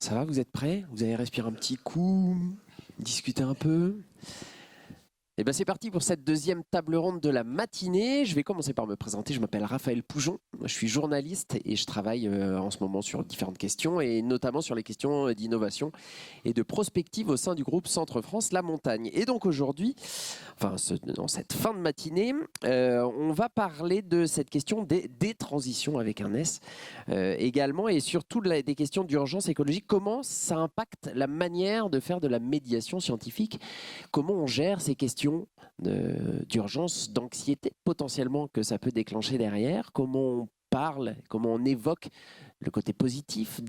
Ça va, vous êtes prêts? Vous allez respirer un petit coup, discuter un peu? Et ben c'est parti pour cette deuxième table ronde de la matinée. Je vais commencer par me présenter. Je m'appelle Raphaël Poujon. Je suis journaliste et je travaille en ce moment sur différentes questions et notamment sur les questions d'innovation et de prospective au sein du groupe Centre France La Montagne. Et donc aujourd'hui, dans cette fin de matinée, on va parler de cette question des transitions avec un S également et surtout des questions d'urgence écologique. Comment ça impacte la manière de faire de la médiation scientifique? Comment on gère ces questions d'urgence, d'anxiété potentiellement que ça peut déclencher derrière? Comment on parle, comment on évoque le côté positif,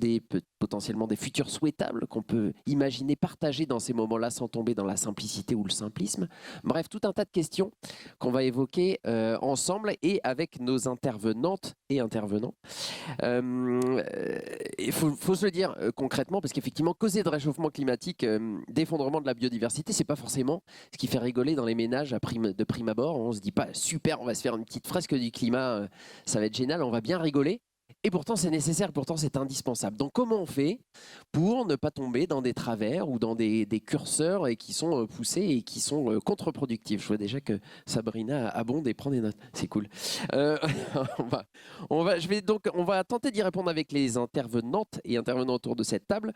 potentiellement des futurs souhaitables qu'on peut imaginer partager dans ces moments-là sans tomber dans la simplicité ou le simplisme. Bref, tout un tas de questions qu'on va évoquer ensemble et avec nos intervenantes et intervenants. Il faut se le dire concrètement, parce qu'effectivement, causer de réchauffement climatique, d'effondrement de la biodiversité, c'est pas forcément ce qui fait rigoler dans les ménages de prime abord. On se dit pas super, on va se faire une petite fresque du climat, ça va être génial, on va bien rigoler. Et pourtant, c'est nécessaire, pourtant, c'est indispensable. Donc, comment on fait pour ne pas tomber dans des travers ou dans des curseurs et qui sont poussés et qui sont contre-productifs? Je vois déjà que Sabrina abonde et prend des notes. C'est cool. Euh, on va tenter d'y répondre avec les intervenantes et intervenants autour de cette table.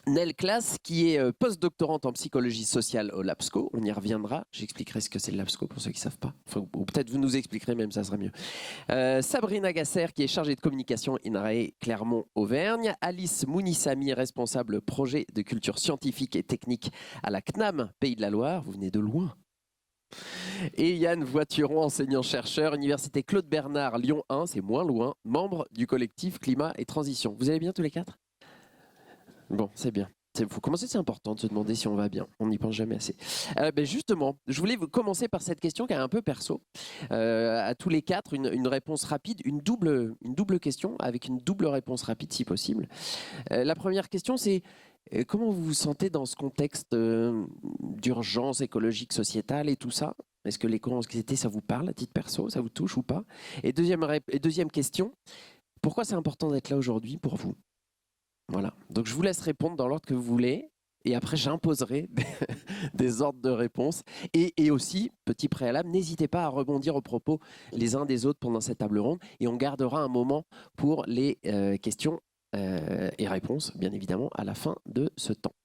Nell Classe, qui est post-doctorante en psychologie sociale au LABSCO. On y reviendra. J'expliquerai ce que c'est le LABSCO pour ceux qui ne savent pas. Ou peut-être vous nous expliquerez même, ça serait mieux. Sabrina Gasser, qui est chargée de communication INRAE Clermont-Auvergne. Alice Mounissami, responsable projet de culture scientifique et technique à la CNAM, Pays de la Loire. Vous venez de loin. Et Yann Voituron, enseignant-chercheur, Université Claude Bernard, Lyon 1, c'est moins loin, membre du collectif Climat et Transition. Vous allez bien tous les quatre? Bon, c'est bien. Faut commencer, c'est important de se demander si on va bien. On n'y pense jamais assez. Justement, je voulais commencer par cette question qui est un peu perso. À tous les quatre, une réponse rapide, une double question avec une double réponse rapide si possible. La première question, c'est comment vous vous sentez dans ce contexte d'urgence écologique, sociétale et tout ça? Est-ce que l'éco-anxiété, ça vous parle à titre perso? Ça vous touche ou pas? Et deuxième question, pourquoi c'est important d'être là aujourd'hui pour vous? Voilà. Donc, je vous laisse répondre dans l'ordre que vous voulez. Et après, j'imposerai des ordres de réponse. Et aussi, petit préalable, n'hésitez pas à rebondir aux propos les uns des autres pendant cette table ronde. Et on gardera un moment pour les questions et réponses, bien évidemment, à la fin de ce temps.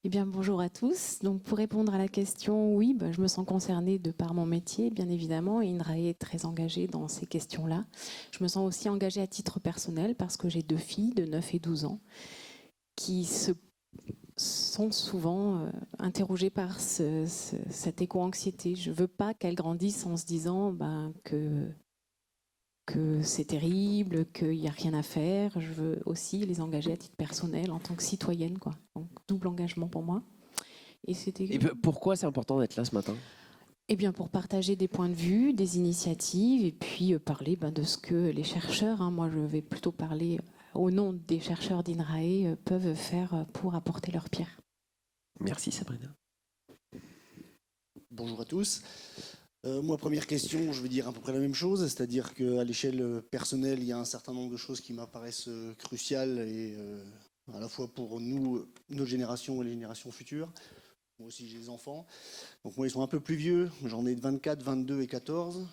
Eh bien, bonjour à tous. Donc, pour répondre à la question, oui, je me sens concernée de par mon métier, bien évidemment, et INRAE est très engagée dans ces questions-là. Je me sens aussi engagée à titre personnel parce que j'ai 2 filles de 9 et 12 ans qui sont souvent interrogées par cette éco-anxiété. Je ne veux pas qu'elles grandissent en se disant que c'est terrible, qu'il n'y a rien à faire. Je veux aussi les engager à titre personnel en tant que citoyenne, quoi. Donc, double engagement pour moi. Et pourquoi c'est important d'être là ce matin? Eh bien, pour partager des points de vue, des initiatives, et puis parler de ce que les chercheurs, moi je vais plutôt parler au nom des chercheurs d'INRAE, peuvent faire pour apporter leur pierre. Merci Sabrina. Bonjour à tous. Moi, première question, je vais dire à peu près la même chose, c'est-à-dire qu'à l'échelle personnelle, il y a un certain nombre de choses qui m'apparaissent cruciales et à la fois pour nous, notre génération et les générations futures. Moi aussi, j'ai des enfants. Donc moi, ils sont un peu plus vieux. J'en ai de 24, 22 et 14.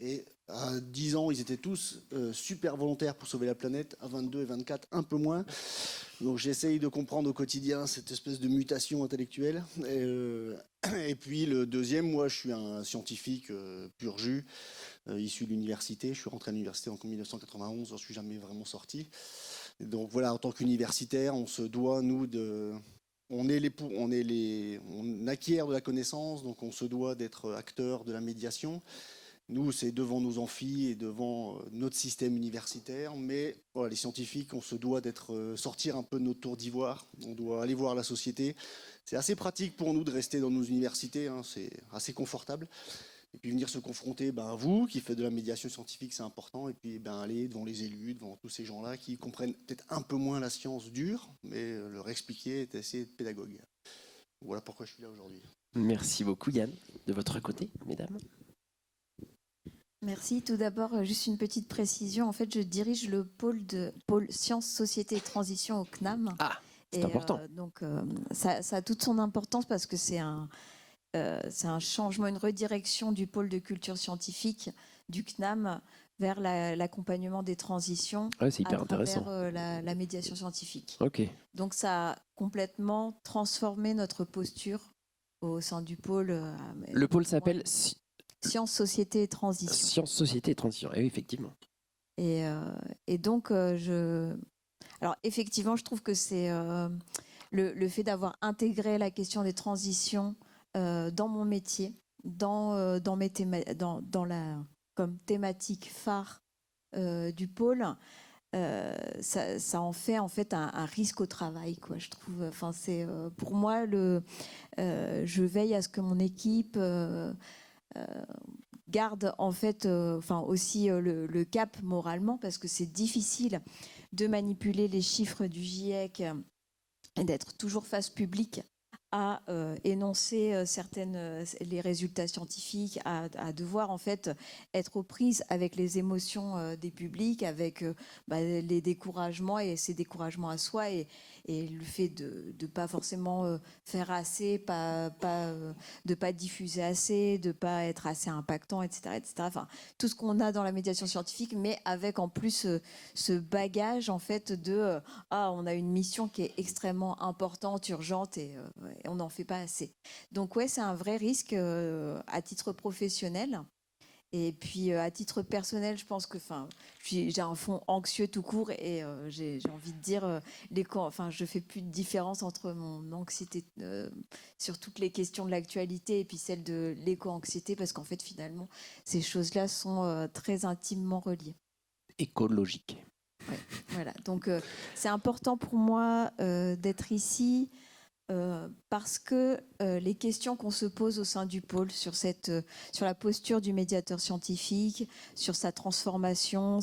Et à 10 ans, ils étaient tous super volontaires pour sauver la planète. À 22 et 24, un peu moins. Donc j'essaye de comprendre au quotidien cette espèce de mutation intellectuelle. Et puis le deuxième, moi, je suis un scientifique pur jus, issu de l'université. Je suis rentré à l'université en 1991. Je ne suis jamais vraiment sorti. Et donc voilà, en tant qu'universitaire, on se doit, nous, on acquiert de la connaissance, donc on se doit d'être acteur de la médiation. Nous, c'est devant nos amphis et devant notre système universitaire, mais voilà, les scientifiques, on se doit sortir un peu de notre tour d'ivoire, on doit aller voir la société. C'est assez pratique pour nous de rester dans nos universités, c'est assez confortable. Et puis venir se confronter à vous, qui faites de la médiation scientifique, c'est important, et puis aller devant les élus, devant tous ces gens-là qui comprennent peut-être un peu moins la science dure, mais leur expliquer est assez pédagogue. Voilà pourquoi je suis là aujourd'hui. Merci beaucoup Yann. De votre côté, mesdames. Merci. Tout d'abord, juste une petite précision. En fait, je dirige le pôle Sciences, Société et Transition au CNAM. Ah, c'est Et important. donc, ça a toute son importance parce que c'est un changement, une redirection du pôle de culture scientifique du CNAM vers l'accompagnement des transitions Ouais, c'est à hyper intéressant. travers la médiation scientifique. Ok. Donc, ça a complètement transformé notre posture au sein du pôle. Le pôle s'appelle Sciences, Société et Transition. Sciences, Société et Transition. Eh oui, effectivement. Et donc, alors effectivement, je trouve que c'est le fait d'avoir intégré la question des transitions dans mon métier, dans la comme thématique phare du pôle. Ça en fait un risque au travail, quoi. Je trouve. Enfin, c'est pour moi je veille à ce que mon équipe garde en fait, aussi le cap moralement, parce que c'est difficile de manipuler les chiffres du GIEC et d'être toujours face publique à énoncer les résultats scientifiques, à devoir en fait être aux prises avec les émotions des publics, avec les découragements et ces découragements à soi et le fait de pas forcément faire assez, de pas diffuser assez, de pas être assez impactant, etc., etc. Enfin, tout ce qu'on a dans la médiation scientifique, mais avec en plus ce bagage en fait de on a une mission qui est extrêmement importante, urgente et on n'en fait pas assez. Donc ouais, c'est un vrai risque à titre professionnel. Et puis à titre personnel, je pense que j'ai un fond anxieux tout court et j'ai envie de dire je fais plus de différence entre mon anxiété sur toutes les questions de l'actualité et puis celle de l'éco-anxiété, parce qu'en fait finalement ces choses-là sont très intimement reliées. Écologique. Ouais, voilà. Donc c'est important pour moi d'être ici. Parce que les questions qu'on se pose au sein du pôle sur la posture du médiateur scientifique, sur sa transformation,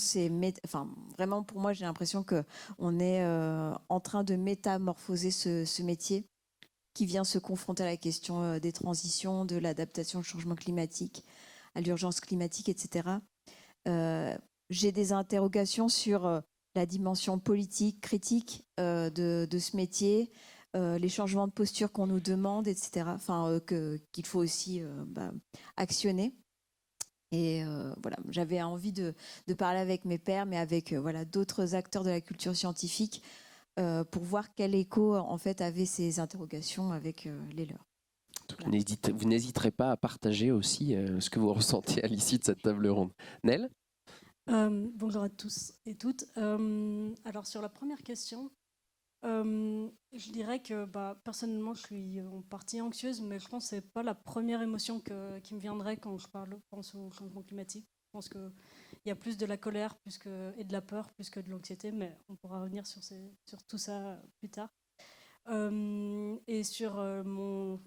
vraiment pour moi j'ai l'impression qu'on est en train de métamorphoser ce métier qui vient se confronter à la question des transitions, de l'adaptation au changement climatique, à l'urgence climatique, etc. J'ai des interrogations sur la dimension politique, critique de ce métier, les changements de posture qu'on nous demande, etc. Qu'il faut aussi actionner. Et voilà, j'avais envie de parler avec mes pairs, mais avec d'autres acteurs de la culture scientifique pour voir quel écho en fait avaient ces interrogations avec les leurs. Voilà. Vous n'hésiterez pas à partager aussi ce que vous ressentez à l'issue de cette table ronde. Nel ? Bonjour à tous et toutes. Alors sur la première question, je dirais que personnellement je suis en partie anxieuse, mais je pense que ce n'est pas la première émotion qui me viendrait quand je pense au changement climatique. Je pense qu'il y a plus de la colère et de la peur plus que de l'anxiété, mais on pourra revenir sur tout ça plus tard. Et sur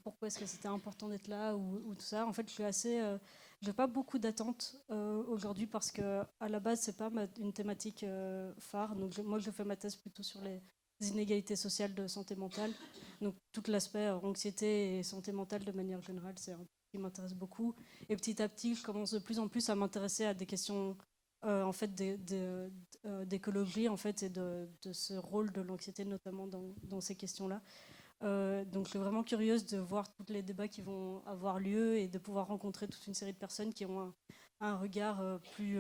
pourquoi est-ce que c'était important d'être là ou tout ça, en fait je n'ai pas beaucoup d'attentes aujourd'hui, parce qu'à la base c'est pas une thématique phare. Donc moi je fais ma thèse plutôt sur les inégalités sociales de santé mentale, donc tout l'aspect anxiété et santé mentale de manière générale, c'est un truc qui m'intéresse beaucoup. Et petit à petit je commence de plus en plus à m'intéresser à des questions en fait d'écologie en fait, et de ce rôle de l'anxiété notamment dans ces questions-là. Donc je suis vraiment curieuse de voir tous les débats qui vont avoir lieu et de pouvoir rencontrer toute une série de personnes qui ont un regard plus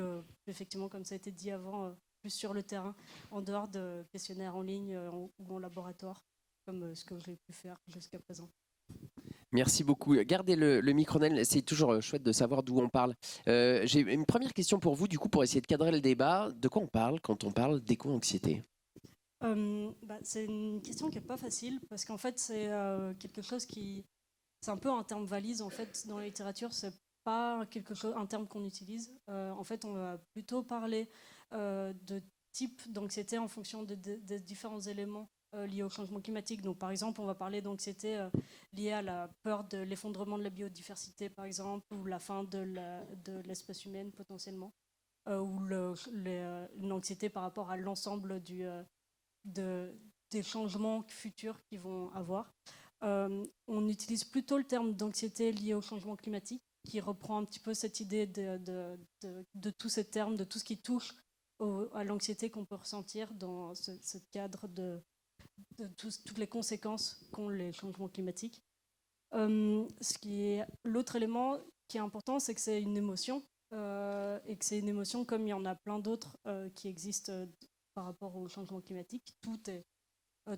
effectivement, comme ça a été dit avant, plus sur le terrain, en dehors de questionnaires en ligne ou en laboratoire, comme ce que j'ai pu faire jusqu'à présent. Merci beaucoup. Gardez le micro, Nel. C'est toujours chouette de savoir d'où on parle. J'ai une première question pour vous, du coup, pour essayer de cadrer le débat. De quoi on parle quand on parle d'éco-anxiété ? C'est une question qui n'est pas facile, parce qu'en fait c'est quelque chose c'est un peu un terme valise en fait dans la littérature. C'est pas un terme qu'on utilise. En fait on va plutôt parler de type d'anxiété en fonction des différents éléments liés au changement climatique. Donc par exemple on va parler d'anxiété liée à la peur de l'effondrement de la biodiversité par exemple, ou la fin de l'espèce humaine potentiellement, ou une anxiété par rapport à l'ensemble des changements futurs qu'ils vont avoir. On utilise plutôt le terme d'anxiété liée au changement climatique, qui reprend un petit peu cette idée de tous ces termes, de tout ce qui touche à l'anxiété qu'on peut ressentir dans ce cadre de toutes les conséquences qu'ont les changements climatiques. L'autre élément qui est important, c'est que c'est une émotion, et que c'est une émotion comme il y en a plein d'autres qui existent par rapport au changement climatique.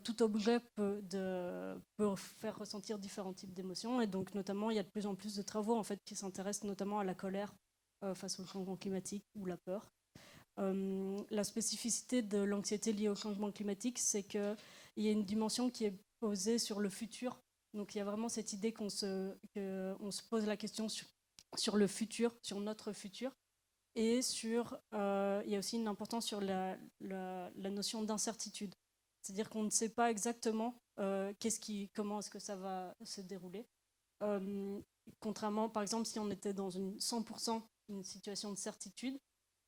Tout objet peut faire ressentir différents types d'émotions, et donc notamment il y a de plus en plus de travaux en fait, qui s'intéressent notamment à la colère face au changement climatique ou la peur. La spécificité de l'anxiété liée au changement climatique, c'est qu'il y a une dimension qui est posée sur le futur. Donc il y a vraiment cette idée qu'on se pose la question sur le futur, sur notre futur. Et il y a aussi une importance sur la notion d'incertitude. C'est-à-dire qu'on ne sait pas exactement comment est-ce que ça va se dérouler. Contrairement, par exemple, si on était dans 100% une situation de certitude,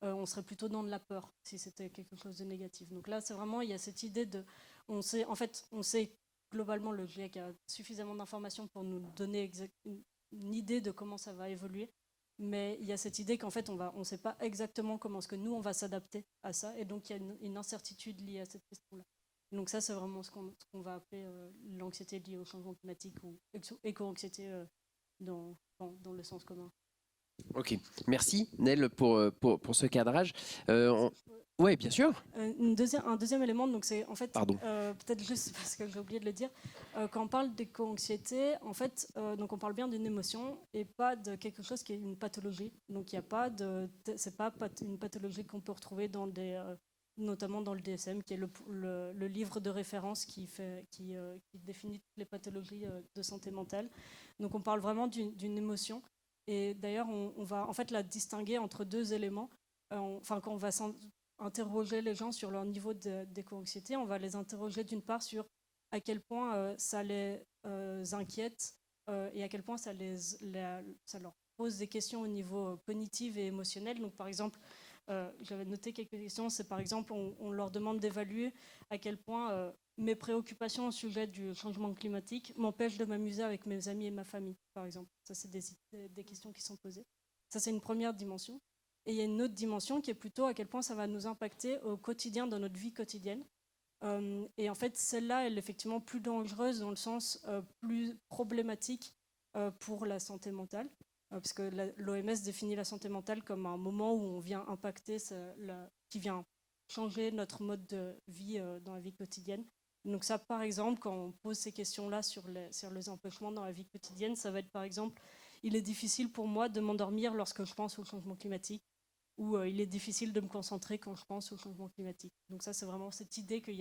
on serait plutôt dans de la peur si c'était quelque chose de négatif. Donc là, c'est vraiment, il y a cette idée on sait globalement, le GIEC a suffisamment d'informations pour nous donner une idée de comment ça va évoluer. Mais il y a cette idée qu'en fait, on ne sait pas exactement comment est-ce que nous, on va s'adapter à ça. Et donc, il y a une incertitude liée à cette question-là. Donc ça, c'est vraiment ce qu'on va appeler l'anxiété liée au changement climatique ou éco-anxiété dans le sens commun. Ok, merci Nel pour ce cadrage. Oui, bien sûr. Un deuxième élément, donc c'est en fait, peut-être juste parce que j'ai oublié de le dire, quand on parle d'éco-anxiété, en fait, donc on parle bien d'une émotion et pas de quelque chose qui est une pathologie. Donc il y a pas c'est pas une pathologie qu'on peut retrouver notamment dans le DSM, qui est le livre de référence qui définit toutes les pathologies de santé mentale. Donc on parle vraiment d'une émotion. Et d'ailleurs, on va en fait la distinguer entre deux éléments. Quand on va interroger les gens sur leur niveau d'éco-anxiété, on va les interroger d'une part sur à quel point ça les inquiète et à quel point ça leur pose des questions au niveau cognitif et émotionnel. Donc par exemple, j'avais noté quelques questions, c'est par exemple on leur demande d'évaluer à quel point mes préoccupations au sujet du changement climatique m'empêchent de m'amuser avec mes amis et ma famille, par exemple. Ça, c'est des questions qui sont posées. Ça, c'est une première dimension. Et il y a une autre dimension qui est plutôt à quel point ça va nous impacter au quotidien, dans notre vie quotidienne. Et en fait, celle-là, elle est effectivement plus dangereuse dans le sens plus problématique pour la santé mentale. Parce que l'OMS définit la santé mentale comme un moment où on vient impacter, qui vient changer notre mode de vie dans la vie quotidienne. Donc ça, par exemple, quand on pose ces questions-là sur les empêchements dans la vie quotidienne, ça va être par exemple, il est difficile pour moi de m'endormir lorsque je pense au changement climatique, ou il est difficile de me concentrer quand je pense au changement climatique. Donc ça, c'est vraiment cette idée que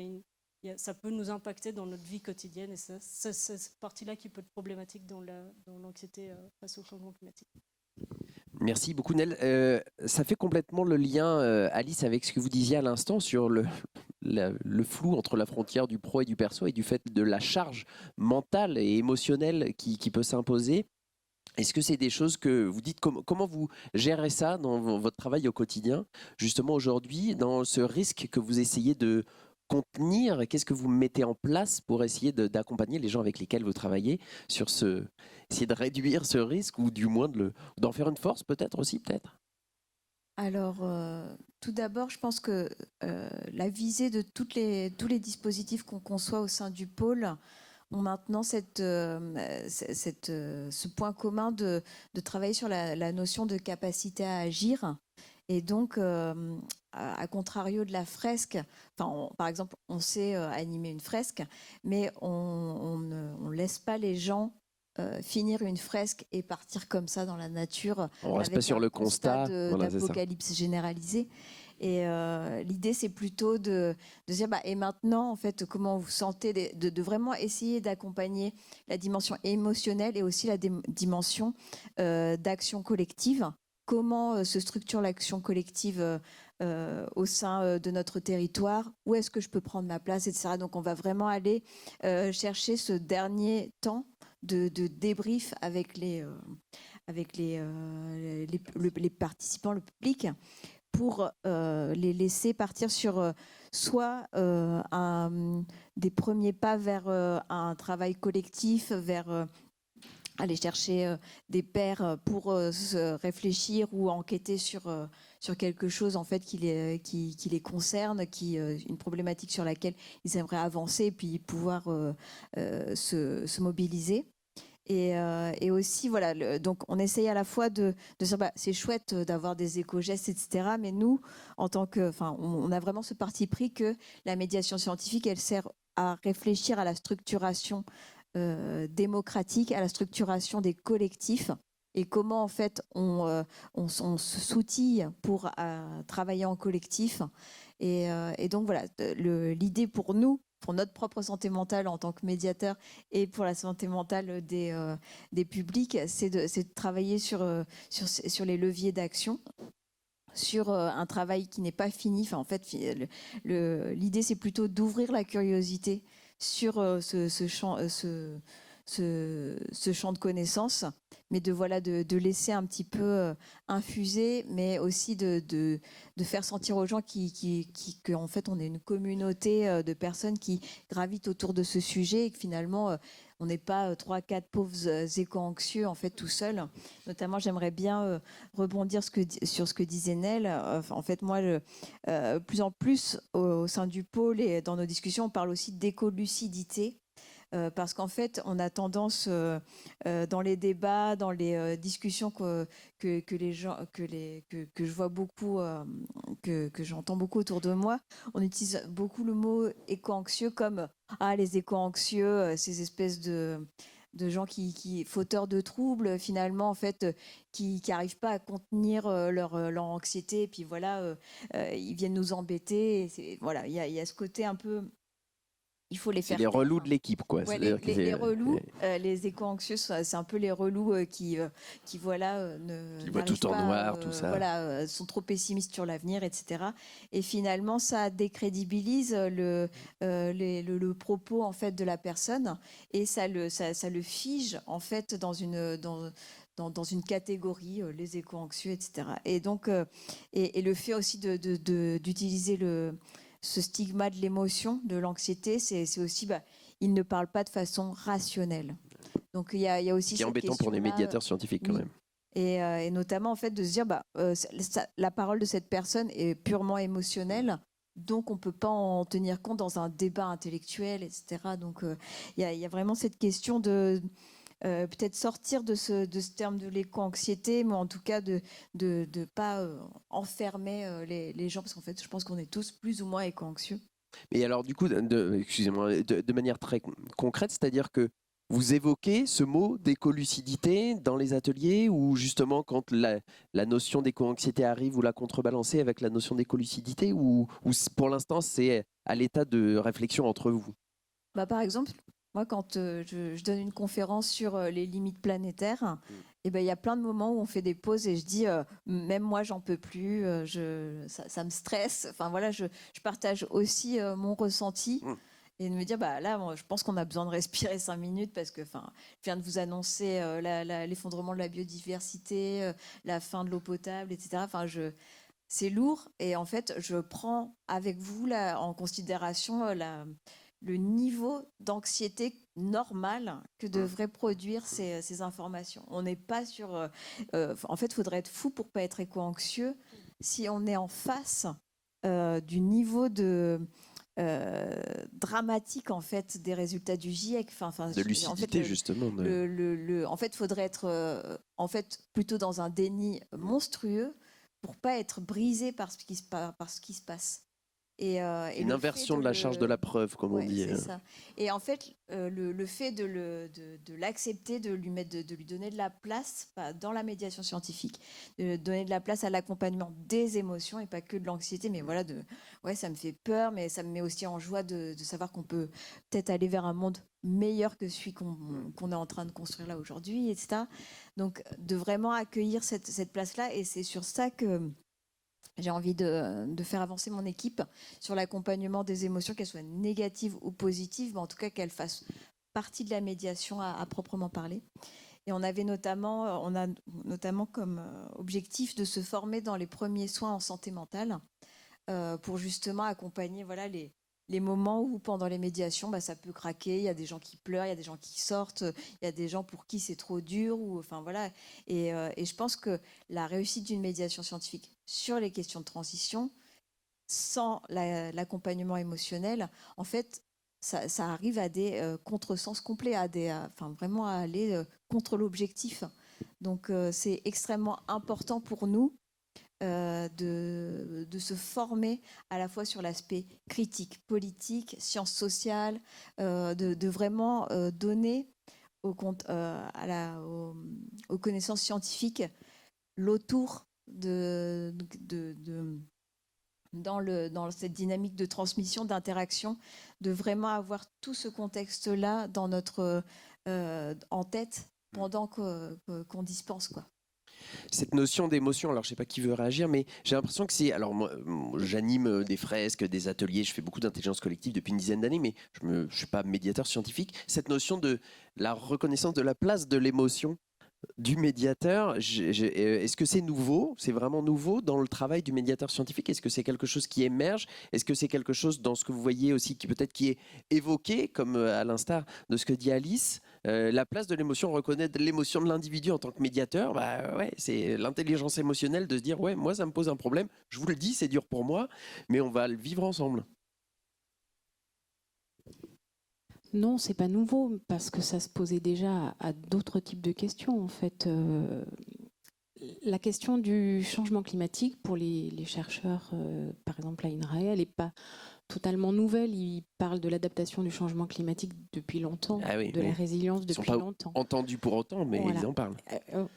ça peut nous impacter dans notre vie quotidienne, et c'est cette partie-là qui peut être problématique dans l'anxiété face au changement climatique. Merci beaucoup Nel. Ça fait complètement le lien, Alice, avec ce que vous disiez à l'instant sur le flou entre la frontière du pro et du perso et du fait de la charge mentale et émotionnelle qui peut s'imposer. Est-ce que c'est des choses que vous dites, comment vous gérez ça dans votre travail au quotidien, justement aujourd'hui, dans ce risque que vous essayez de contenir? Qu'est-ce que vous mettez en place pour essayer d'accompagner les gens avec lesquels vous travaillez sur essayer de réduire ce risque, ou du moins d'en faire une force peut-être aussi, peut-être? Alors, tout d'abord, je pense que la visée de tous les dispositifs qu'on conçoit au sein du pôle ont maintenant ce point commun de travailler sur la notion de capacité à agir. Et donc, à contrario de la fresque, par exemple, on sait animer une fresque, mais on ne laisse pas les gens finir une fresque et partir comme ça dans la nature. On reste pas sur le constat d'apocalypse généralisée. Et l'idée, c'est plutôt de dire, et maintenant, en fait, comment vous sentez, de vraiment essayer d'accompagner la dimension émotionnelle et aussi la dimension d'action collective. Comment se structure l'action collective au sein de notre territoire? Où est-ce que je peux prendre ma place, etc. Donc, on va vraiment aller chercher ce dernier temps de débrief avec les participants, le public, pour les laisser partir sur soit des premiers pas vers un travail collectif, vers aller chercher des pairs pour se réfléchir ou enquêter sur quelque chose en fait qui les concerne, une problématique sur laquelle ils aimeraient avancer et puis pouvoir se mobiliser. Et aussi, voilà, donc on essaye à la fois de dire, c'est chouette d'avoir des éco-gestes, etc. Mais nous, on a vraiment ce parti pris que la médiation scientifique, elle sert à réfléchir à la structuration démocratique, à la structuration des collectifs et comment en fait on se soutille pour travailler en collectif. Et donc voilà, l'idée pour nous, pour notre propre santé mentale en tant que médiateur et pour la santé mentale des publics, c'est de travailler sur les leviers d'action, sur un travail qui n'est pas fini. Enfin, en fait, l'idée, c'est plutôt d'ouvrir la curiosité sur ce champ de connaissances, mais de laisser un petit peu infuser, mais aussi de faire sentir aux gens qu'en fait on est une communauté de personnes qui gravitent autour de ce sujet et que finalement on n'est pas 3-4 pauvres éco-anxieux en fait tout seuls. Notamment, j'aimerais bien rebondir sur ce que disait Nel. En fait, moi, plus en plus au sein du pôle et dans nos discussions, on parle aussi d'écolucidité. Parce qu'en fait, on a tendance dans les débats, dans les discussions que je vois beaucoup, que j'entends beaucoup autour de moi, on utilise beaucoup le mot éco-anxieux comme les éco-anxieux, ces espèces de gens qui fauteurs de troubles finalement en fait qui n'arrivent pas à contenir leur anxiété et puis voilà ils viennent nous embêter et voilà il y a ce côté un peu. Il faut les faire. C'est les relous de l'équipe, quoi. Ouais, les relous, les éco-anxieux, c'est un peu les relous qui voilà, qui voient tout en noir, tout ça. Voilà, sont trop pessimistes sur l'avenir, etc. Et finalement, ça décrédibilise le propos en fait de la personne et ça le fige en fait dans une catégorie, les éco-anxieux, etc. Et donc, et le fait aussi d'utiliser ce stigma de l'émotion, de l'anxiété, c'est aussi, il ne parle pas de façon rationnelle. Donc il y a aussi qui est embêtant pour les médiateurs scientifiques quand même. Et notamment en fait de se dire, la parole de cette personne est purement émotionnelle. Donc, on ne peut pas en tenir compte dans un débat intellectuel, etc. Donc, il y a vraiment cette question de peut-être sortir de ce terme de l'éco-anxiété, mais en tout cas de ne pas enfermer les gens, parce qu'en fait, je pense qu'on est tous plus ou moins éco-anxieux. Mais alors, du coup, excusez-moi, de manière très concrète, c'est-à-dire que vous évoquez ce mot d'écolucidité dans les ateliers ou justement quand la notion d'éco-anxiété arrive, vous la contrebalancez avec la notion d'écolucidité ou pour l'instant, c'est à l'état de réflexion entre vous? Par exemple, moi, quand je donne une conférence sur les limites planétaires, il y a plein de moments où on fait des pauses et je dis, même moi, j'en peux plus, ça me stresse. Enfin voilà, je partage aussi mon ressenti. Et de me dire, là, je pense qu'on a besoin de respirer 5 minutes parce que, je viens de vous annoncer l'effondrement de la biodiversité, la fin de l'eau potable, etc. C'est lourd et en fait, je prends avec vous là, en considération le niveau d'anxiété normal que devraient produire ces informations. On n'est pas sur... en fait, il faudrait être fou pour ne pas être éco-anxieux si on est en face du niveau de... dramatique en fait des résultats du GIEC, de lucidité justement. En fait, faudrait être plutôt dans un déni monstrueux pour pas être brisé par ce qui se passe. Et une inversion de la charge de la preuve, comme on dit. C'est ça. Et en fait, le fait de l'accepter, de lui donner de la place dans la médiation scientifique, de donner de la place à l'accompagnement des émotions et pas que de l'anxiété, mais voilà, ça me fait peur, mais ça me met aussi en joie de savoir qu'on peut peut-être aller vers un monde meilleur que celui qu'on est en train de construire là aujourd'hui, etc. Donc, de vraiment accueillir cette place-là, et c'est sur ça que j'ai envie de faire avancer mon équipe sur l'accompagnement des émotions, qu'elles soient négatives ou positives, mais en tout cas qu'elles fassent partie de la médiation à proprement parler. Et on a notamment comme objectif de se former dans les premiers soins en santé mentale pour justement accompagner les moments où pendant les médiations, ça peut craquer, il y a des gens qui pleurent, il y a des gens qui sortent, il y a des gens pour qui c'est trop dur, ou enfin voilà. Et je pense que la réussite d'une médiation scientifique sur les questions de transition, sans l'accompagnement émotionnel, en fait, ça arrive à des contresens complets, vraiment à aller contre l'objectif. Donc c'est extrêmement important pour nous de se former à la fois sur l'aspect critique, politique, sciences sociales, de vraiment donner aux connaissances scientifiques l'autour dans cette dynamique de transmission, d'interaction, de vraiment avoir tout ce contexte-là en tête pendant qu'on dispense, quoi. Cette notion d'émotion, alors je ne sais pas qui veut réagir, mais j'ai l'impression que c'est... Alors moi, j'anime des fresques, des ateliers, je fais beaucoup d'intelligence collective depuis une dizaine d'années, mais je ne suis pas médiateur scientifique. Cette notion de la reconnaissance de la place de l'émotion du médiateur, est-ce que c'est nouveau? C'est vraiment nouveau dans le travail du médiateur scientifique? Est-ce que c'est quelque chose qui émerge? Est-ce que c'est quelque chose dans ce que vous voyez aussi qui peut-être qui est évoqué, comme à l'instar de ce que dit Alice? La place de l'émotion, reconnaître l'émotion de l'individu en tant que médiateur, ouais, c'est l'intelligence émotionnelle de se dire ouais, moi ça me pose un problème, je vous le dis, c'est dur pour moi, mais on va le vivre ensemble. Non, c'est pas nouveau parce que ça se posait déjà à d'autres types de questions. En fait, la question du changement climatique pour les chercheurs, par exemple à INRAE, elle n'est pas totalement nouvelle. Ils parlent de l'adaptation du changement climatique depuis longtemps, de la résilience depuis longtemps. Ils sont pas entendus pour autant, mais voilà. Ils en parlent.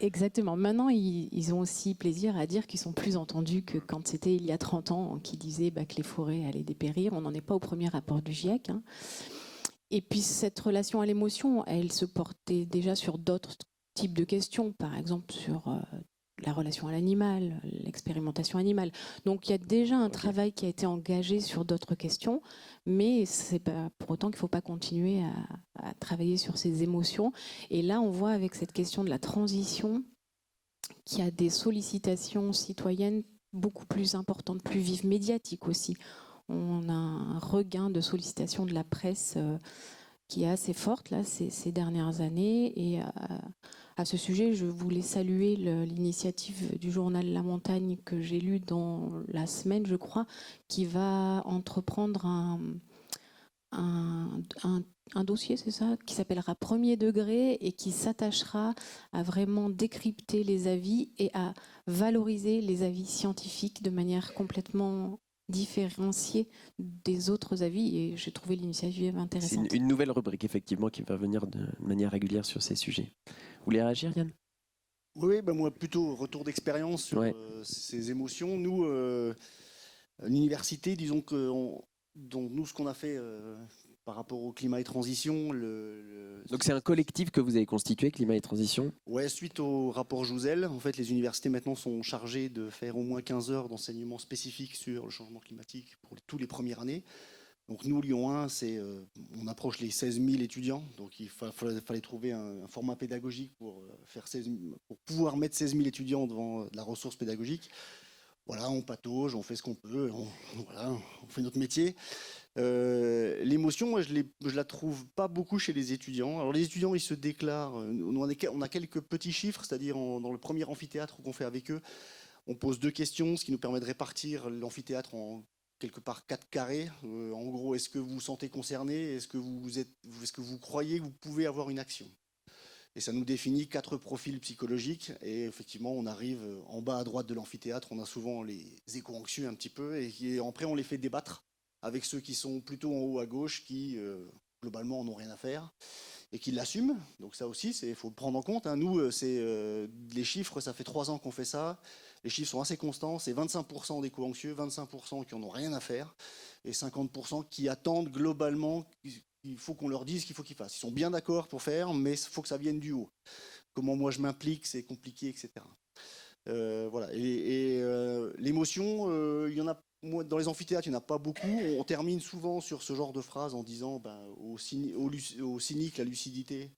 Exactement. Maintenant, ils ont aussi plaisir à dire qu'ils sont plus entendus que quand c'était il y a 30 ans, qui disaient que les forêts allaient dépérir. On n'en est pas au premier rapport du GIEC. Hein. Et puis cette relation à l'émotion, elle se portait déjà sur d'autres types de questions, par exemple sur la relation à l'animal, l'expérimentation animale. Donc il y a déjà un travail qui a été engagé sur d'autres questions, mais c'est pas pour autant qu'il ne faut pas continuer à travailler sur ces émotions. Et là, on voit avec cette question de la transition qu'il y a des sollicitations citoyennes beaucoup plus importantes, plus vives, médiatiques aussi. On a un regain de sollicitation de la presse qui est assez forte là, ces dernières années. Et à ce sujet, je voulais saluer l'initiative du journal La Montagne que j'ai lu dans la semaine, je crois, qui va entreprendre un dossier, c'est ça, qui s'appellera Premier degré et qui s'attachera à vraiment décrypter les avis et à valoriser les avis scientifiques de manière complètement différencier des autres avis, et j'ai trouvé l'initiative intéressante. C'est une nouvelle rubrique effectivement qui va venir de manière régulière sur ces sujets. Vous voulez réagir, Yann? Oui, moi plutôt retour d'expérience sur ces émotions. Nous, l'université, disons que nous, ce qu'on a fait par rapport au climat et transition. Donc c'est un collectif que vous avez constitué, Climat et Transition? Ouais, suite au rapport Jouzel, en fait, les universités maintenant sont chargées de faire au moins 15 heures d'enseignement spécifique sur le changement climatique pour tous les premières années. Donc nous, Lyon 1, on approche les 16 000 étudiants, donc il fallait trouver un format pédagogique pour pouvoir mettre 16 000 étudiants devant de la ressource pédagogique. Voilà, on patauge, on fait ce qu'on peut, on fait notre métier. L'émotion, moi, je la trouve pas beaucoup chez les étudiants. Alors les étudiants, ils se déclarent. On a quelques petits chiffres, c'est-à-dire dans le premier amphithéâtre qu'on fait avec eux, on pose 2 questions, ce qui nous permet de répartir l'amphithéâtre en quelque part 4 carrés. En gros, est-ce que vous vous sentez concerné? Est-ce que vous croyez que vous pouvez avoir une action? Et ça nous définit 4 profils psychologiques. Et effectivement, on arrive en bas à droite de l'amphithéâtre. On a souvent les éco-anxieux un petit peu. Et après, on les fait débattre avec ceux qui sont plutôt en haut à gauche, qui globalement n'ont rien à faire et qui l'assument. Donc ça aussi, il faut le prendre en compte. Hein. Nous, les chiffres, ça fait 3 ans qu'on fait ça. Les chiffres sont assez constants. C'est 25% d'éco-anxieux, 25% qui en ont rien à faire et 50% qui attendent globalement. Il faut qu'on leur dise ce qu'il faut qu'ils fassent. Ils sont bien d'accord pour faire, mais il faut que ça vienne du haut. Comment moi je m'implique, c'est compliqué, etc. Voilà. Et l'émotion, il y en a. Moi, dans les amphithéâtres, il n'y en a pas beaucoup. On termine souvent sur ce genre de phrase en disant aux cyniques la lucidité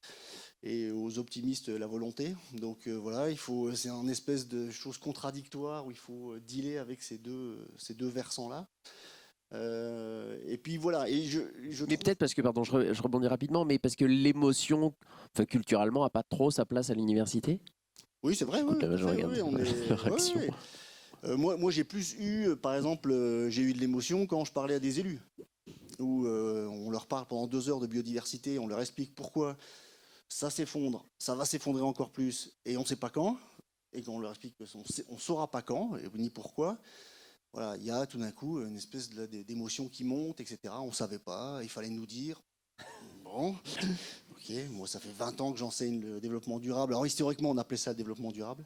et aux optimistes la volonté. Donc voilà, c'est un espèce de chose contradictoire où il faut dealer avec ces deux versants-là. Et puis voilà. Et je Mais trouve- peut-être parce que, pardon, je rebondis rapidement, mais parce que l'émotion, enfin, culturellement, n'a pas trop sa place à l'université. Oui, c'est vrai. J'écoute Oui, la tout à fait, regarde oui, on est... leur ouais, action. ouais. Moi, j'ai plus eu, par exemple, j'ai eu de l'émotion quand je parlais à des élus, où on leur parle pendant 2 heures de biodiversité, on leur explique pourquoi ça s'effondre, ça va s'effondrer encore plus, et on ne sait pas quand, et qu'on leur explique qu'on ne saura pas quand, ni pourquoi. Voilà, il y a tout d'un coup une espèce d'émotion qui monte, etc. On ne savait pas, il fallait nous dire. Bon, ok, moi ça fait 20 ans que j'enseigne le développement durable. Alors historiquement, on appelait ça développement durable.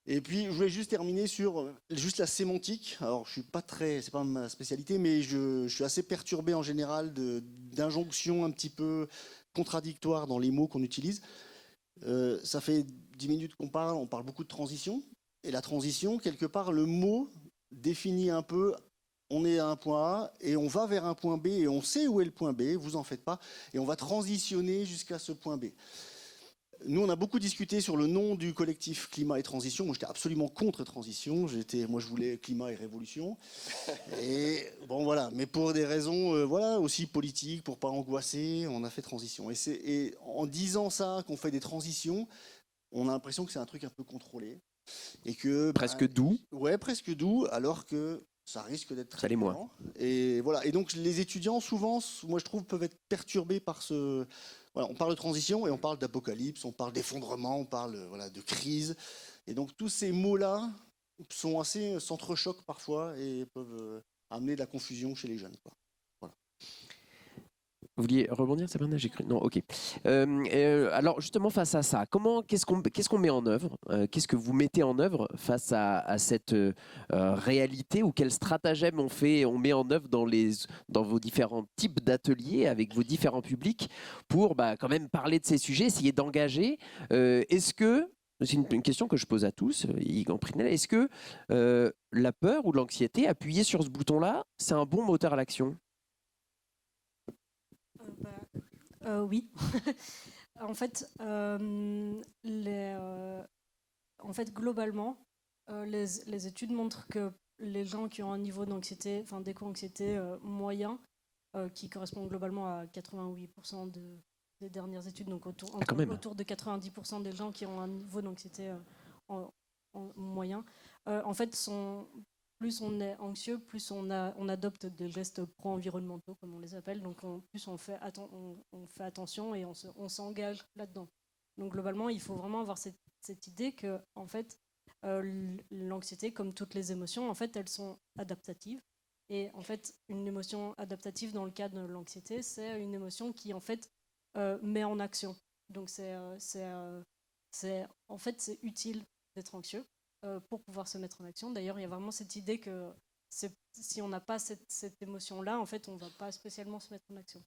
Et puis, je voulais juste terminer sur juste la sémantique. Alors, je suis pas très, c'est pas ma spécialité, mais je suis assez perturbé en général d'injonctions un petit peu contradictoires dans les mots qu'on utilise. Ça fait 10 minutes qu'on parle, on parle beaucoup de transition. Et la transition, quelque part, le mot définit un peu, on est à un point A et on va vers un point B et on sait où est le point B, vous en faites pas, et on va transitionner jusqu'à ce point B. Nous, on a beaucoup discuté sur le nom du collectif Climat et Transition. Moi, j'étais absolument contre transition. Moi, je voulais climat et révolution. Et bon, voilà. Mais pour des raisons, voilà, aussi politiques, pour pas angoisser, on a fait transition. Et en disant ça, qu'on fait des transitions, on a l'impression que c'est un truc un peu contrôlé et que Presque doux. Ouais, presque doux, alors que ça risque d'être très Ça l'est moins. violent. Et voilà. Et donc, les étudiants, souvent, moi, je trouve, peuvent être perturbés par ce. Voilà, on parle de transition et on parle d'apocalypse, on parle d'effondrement, on parle voilà, de crise. Et donc tous ces mots-là s'entrechoquent parfois et peuvent amener de la confusion chez les jeunes, quoi. Voilà. Vous vouliez rebondir, Sabrina? J'ai cru. Non, ok. Alors justement, face à ça, qu'est-ce qu'on met en œuvre? Qu'est-ce que vous mettez en œuvre face à cette réalité, ou quel stratagème on met en œuvre dans vos différents types d'ateliers avec vos différents publics pour quand même parler de ces sujets, essayer d'engager. Est-ce que c'est une question que je pose à tous, y compris Nel, est-ce que la peur ou l'anxiété, appuyer sur ce bouton-là, c'est un bon moteur à l'action? Oui. En fait, globalement, les études montrent que les gens qui ont un niveau d'anxiété, enfin d'éco-anxiété moyen, qui correspond globalement à 88% des dernières études, donc autour de 90% des gens qui ont un niveau d'anxiété en moyen, en fait, plus on est anxieux, plus on adopte des gestes pro-environnementaux, comme on les appelle. Donc, plus on fait attention et on s'engage là-dedans. Donc, globalement, il faut vraiment avoir cette idée que, en fait, l'anxiété, comme toutes les émotions, en fait, elles sont adaptatives. Et en fait, une émotion adaptative dans le cas de l'anxiété, c'est une émotion qui, en fait, met en action. Donc, en fait, c'est utile d'être anxieux pour pouvoir se mettre en action. D'ailleurs, il y a vraiment cette idée que si on n'a pas cette émotion-là, en fait, on ne va pas spécialement se mettre en action.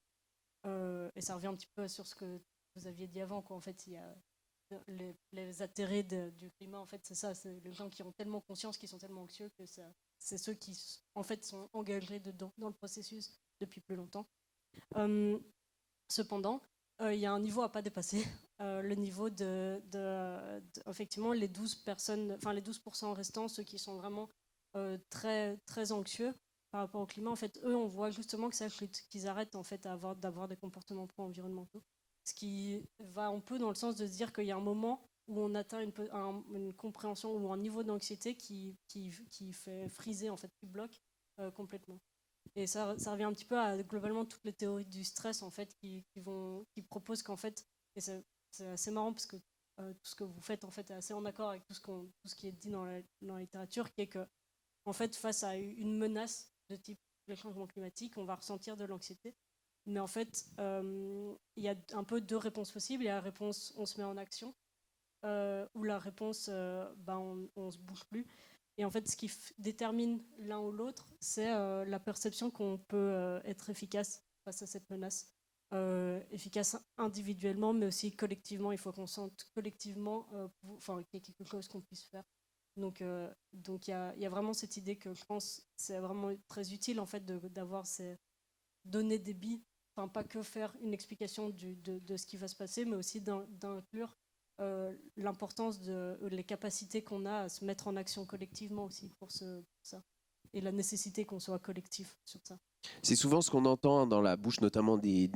Et ça revient un petit peu sur ce que vous aviez dit avant, quoi. En fait, il y a les atterrés du climat, en fait, c'est ça, c'est les gens qui ont tellement conscience, qui sont tellement anxieux, que c'est ceux qui, en fait, sont engagés dans le processus depuis plus longtemps. Cependant, il y a un niveau à pas dépasser, le niveau effectivement, les 12% restants, ceux qui sont vraiment très, très anxieux par rapport au climat. En fait, eux, on voit justement que ça chute, qu'ils arrêtent en fait d'avoir des comportements pro-environnementaux. Ce qui va un peu dans le sens de se dire qu'il y a un moment où on atteint une compréhension ou un niveau d'anxiété qui fait friser, en fait, qui bloque complètement. Et ça revient un petit peu à globalement toutes les théories du stress, en fait, qui proposent qu'en fait, et c'est assez marrant parce que tout ce que vous faites, en fait, est assez en accord avec tout ce qui est dit dans la littérature, qui est que, en fait, face à une menace de type le changement climatique, on va ressentir de l'anxiété. Mais en fait, il y a un peu deux réponses possibles. Il y a la réponse on se met en action, ou la réponse on se bouge plus. Et en fait, ce qui détermine l'un ou l'autre, c'est la perception qu'on peut être efficace face à cette menace. Efficace individuellement, mais aussi collectivement. Il faut qu'on sente collectivement qu'il y ait quelque chose qu'on puisse faire. Donc il y a vraiment cette idée que je pense c'est vraiment très utile en fait d'avoir ces données des billes, enfin pas que faire une explication de ce qui va se passer, mais aussi d'inclure l'importance les capacités qu'on a à se mettre en action collectivement aussi pour ça. et la nécessité qu'on soit collectif sur ça. C'est souvent ce qu'on entend dans la bouche notamment des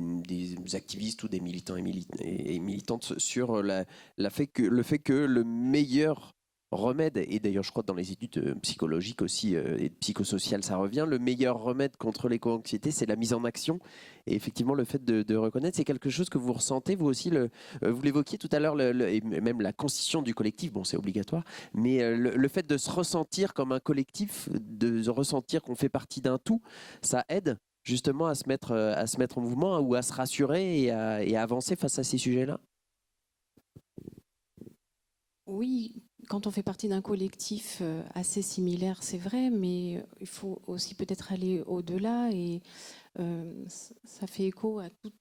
activistes ou des militants et militantes sur le fait que le meilleur remède, et d'ailleurs je crois que dans les études psychologiques aussi et psychosociales ça revient, le meilleur remède contre l'éco-anxiété c'est la mise en action. Et effectivement le fait de reconnaître, c'est quelque chose que vous ressentez vous aussi, vous l'évoquiez tout à l'heure, et même la constitution du collectif, bon c'est obligatoire, mais le fait de se ressentir comme un collectif, de ressentir qu'on fait partie d'un tout, ça aide justement à se mettre en mouvement ou à se rassurer et à avancer face à ces sujets-là. Oui, quand on fait partie d'un collectif assez similaire, c'est vrai, mais il faut aussi peut-être aller au-delà et ça fait écho à toutes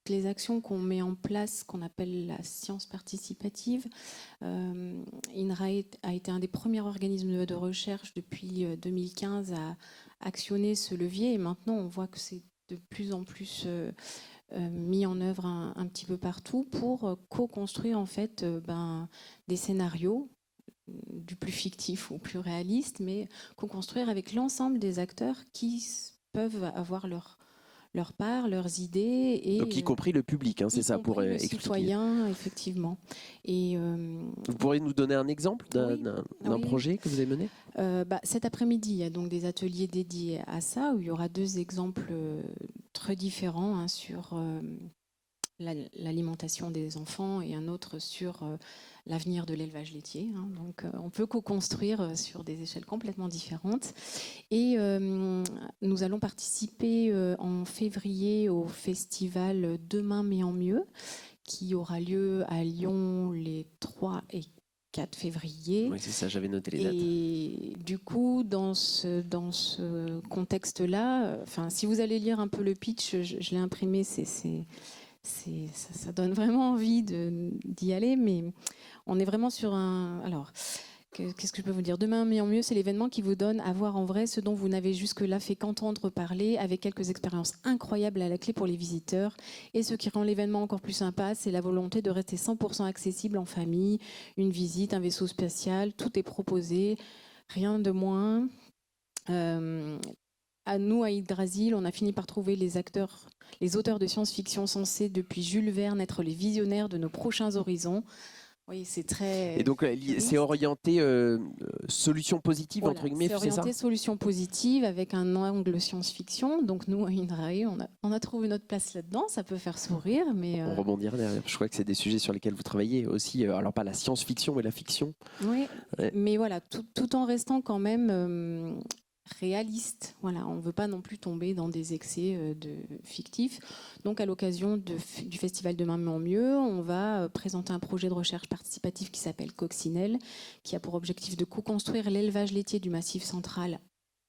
les actions qu'on met en place, qu'on appelle la science participative. INRAE a été un des premiers organismes de recherche depuis 2015 à actionner ce levier et maintenant on voit que c'est de plus en plus mis en œuvre un petit peu partout pour co-construire en fait des scénarios du plus fictif au plus réaliste, mais co-construire avec l'ensemble des acteurs qui peuvent avoir leur part, leurs idées. Et, donc y compris le public, hein, c'est ça pour le expliquer. citoyen, effectivement. Et, vous pourriez nous donner un exemple d'un projet que vous avez mené ? Cet après-midi, il y a donc des ateliers dédiés à ça, où il y aura 2 exemples très différents, hein, sur l'alimentation des enfants et un autre sur l'avenir de l'élevage laitier. Hein. Donc on peut co-construire sur des échelles complètement différentes. Et nous allons participer en février au festival Demain mais en mieux, qui aura lieu à Lyon les 3 et 4 février. Oui, c'est ça, j'avais noté les dates. Et du coup, dans ce contexte-là, si vous allez lire un peu le pitch, je l'ai imprimé, ça donne vraiment envie d'y aller, mais on est vraiment sur un... Alors, qu'est-ce que je peux vous dire ? Demain, mais en mieux, c'est l'événement qui vous donne à voir en vrai ce dont vous n'avez jusque-là fait qu'entendre parler, avec quelques expériences incroyables à la clé pour les visiteurs. Et ce qui rend l'événement encore plus sympa, c'est la volonté de rester 100% accessible en famille, une visite, un vaisseau spatial, tout est proposé, rien de moins. À nous, à Yggdrasil, on a fini par trouver les auteurs de science-fiction censés, depuis Jules Verne, être les visionnaires de nos prochains horizons. Oui, c'est très... Et donc, c'est orienté solution positive, voilà, entre guillemets, c'est ça ? C'est orienté solution positive avec un angle science-fiction. Donc, nous, à INRAE, on a trouvé notre place là-dedans. Ça peut faire sourire, mais... On rebondira derrière. Je crois que c'est des sujets sur lesquels vous travaillez aussi. Alors, pas la science-fiction, mais la fiction. Oui, ouais. Mais voilà, tout en restant quand même... réaliste. Voilà, on ne veut pas non plus tomber dans des excès fictifs. Donc, à l'occasion du festival Demain mais en mieux, on va présenter un projet de recherche participative qui s'appelle Coccinelle, qui a pour objectif de co-construire l'élevage laitier du Massif central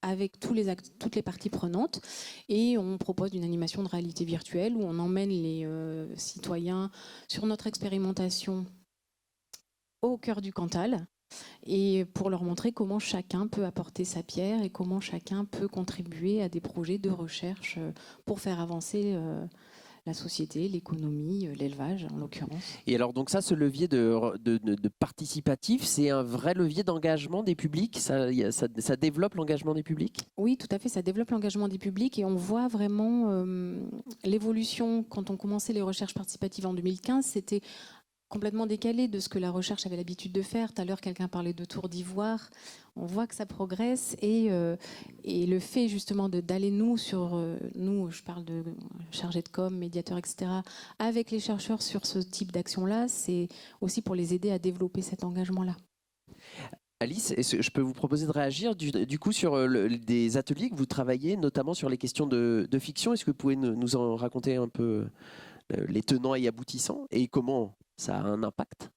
avec toutes les parties prenantes. Et on propose une animation de réalité virtuelle où on emmène les citoyens sur notre expérimentation au cœur du Cantal, et pour leur montrer comment chacun peut apporter sa pierre et comment chacun peut contribuer à des projets de recherche pour faire avancer la société, l'économie, l'élevage en l'occurrence. Et alors donc ça, ce levier de participatif, c'est un vrai levier d'engagement des publics, ça développe l'engagement des publics ? Oui, tout à fait, ça développe l'engagement des publics et on voit vraiment l'évolution. Quand on commençait les recherches participatives en 2015, c'était complètement décalé de ce que la recherche avait l'habitude de faire. Tout à l'heure, quelqu'un parlait de tour d'ivoire. On voit que ça progresse et le fait justement d'aller nous, je parle de chargés de com, médiateurs, etc., avec les chercheurs sur ce type d'action-là, c'est aussi pour les aider à développer cet engagement-là. Alice, est-ce que je peux vous proposer de réagir du coup sur des ateliers que vous travaillez, notamment sur les questions de fiction ? Est-ce que vous pouvez nous en raconter un peu les tenants et aboutissants et comment ça a un impact ?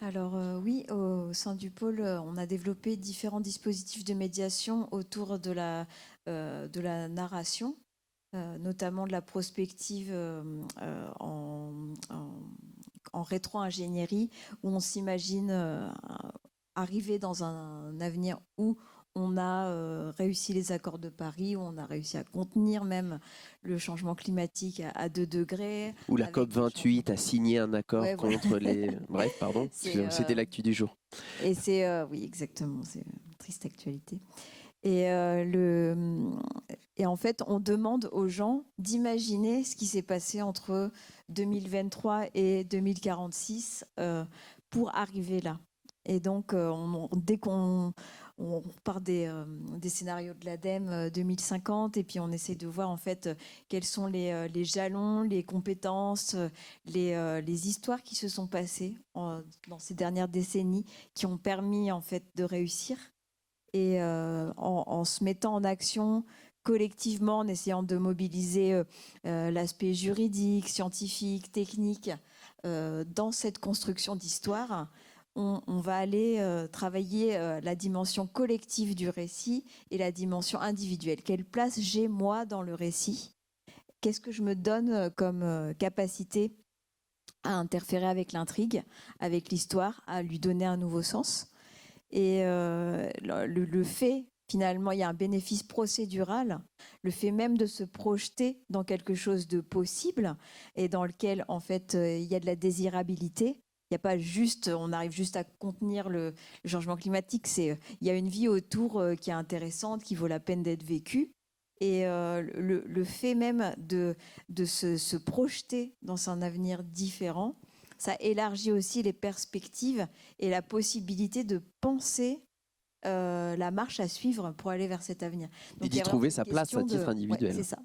Alors oui, au sein du pôle, on a développé différents dispositifs de médiation autour de la narration, notamment de la prospective en rétro-ingénierie, où on s'imagine arriver dans un avenir où on a réussi les accords de Paris, où on a réussi à contenir même le changement climatique à 2 degrés. Où la COP28 a signé un accord contre les... Bref, pardon, c'était l'actu du jour. Et c'est, oui, exactement, c'est une triste actualité. Et en fait, on demande aux gens d'imaginer ce qui s'est passé entre 2023 et 2046 pour arriver là. Et donc, dès qu'on part des scénarios de l'ADEME 2050, et puis on essaie de voir en fait quels sont les jalons, les compétences, les histoires qui se sont passées dans ces dernières décennies, qui ont permis en fait de réussir. Et en se mettant en action collectivement, en essayant de mobiliser l'aspect juridique, scientifique, technique dans cette construction d'histoire, on va aller travailler la dimension collective du récit et la dimension individuelle. Quelle place j'ai moi dans le récit? Qu'est-ce que je me donne comme capacité à interférer avec l'intrigue, avec l'histoire, à lui donner un nouveau sens? Et le fait, finalement, il y a un bénéfice procédural, le fait même de se projeter dans quelque chose de possible et dans lequel, en fait, il y a de la désirabilité. Il n'y a pas juste, on arrive juste à contenir le changement climatique. Il y a une vie autour qui est intéressante, qui vaut la peine d'être vécue. Et le fait même de se projeter dans un avenir différent, ça élargit aussi les perspectives et la possibilité de penser la marche à suivre pour aller vers cet avenir. Donc, et d'y trouver sa place à titre individuel. Ouais, c'est ça.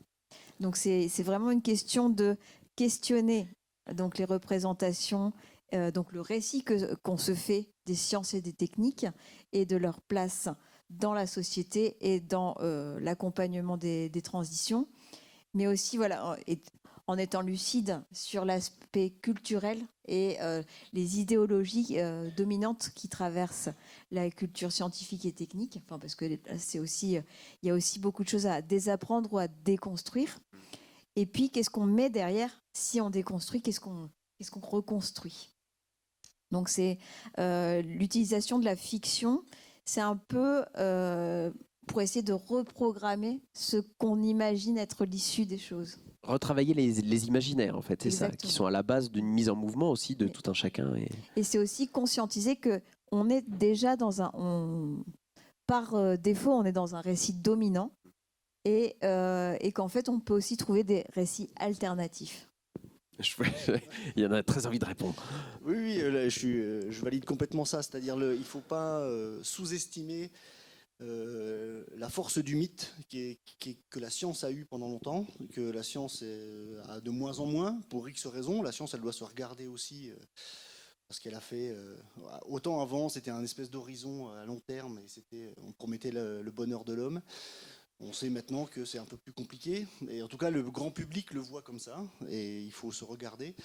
Donc c'est vraiment une question de questionner donc les représentations, donc le récit qu'on se fait des sciences et des techniques et de leur place dans la société et dans l'accompagnement des transitions, mais aussi voilà, en étant lucide sur l'aspect culturel et les idéologies dominantes qui traversent la culture scientifique et technique, enfin, parce que c'est aussi, il y a aussi beaucoup de choses à désapprendre ou à déconstruire. Et puis, qu'est-ce qu'on met derrière? Si on déconstruit, qu'est-ce qu'on reconstruit? Donc, c'est l'utilisation de la fiction, c'est un peu pour essayer de reprogrammer ce qu'on imagine être l'issue des choses. Retravailler les imaginaires, en fait, c'est ça, qui sont à la base d'une mise en mouvement aussi de tout un chacun. Et c'est aussi conscientiser qu'on est déjà dans par défaut, on est dans un récit dominant et qu'en fait, on peut aussi trouver des récits alternatifs. Il y en a très envie de répondre. Oui, je valide complètement ça. C'est-à-dire, il ne faut pas sous-estimer la force du mythe que la science a eu pendant longtemps, que la science a de moins en moins, pour X raisons. La science, elle doit se regarder aussi, parce qu'elle a fait... autant avant, c'était un espèce d'horizon à long terme, et on promettait le bonheur de l'homme. On sait maintenant que c'est un peu plus compliqué, et en tout cas, le grand public le voit comme ça, et il faut se regarder.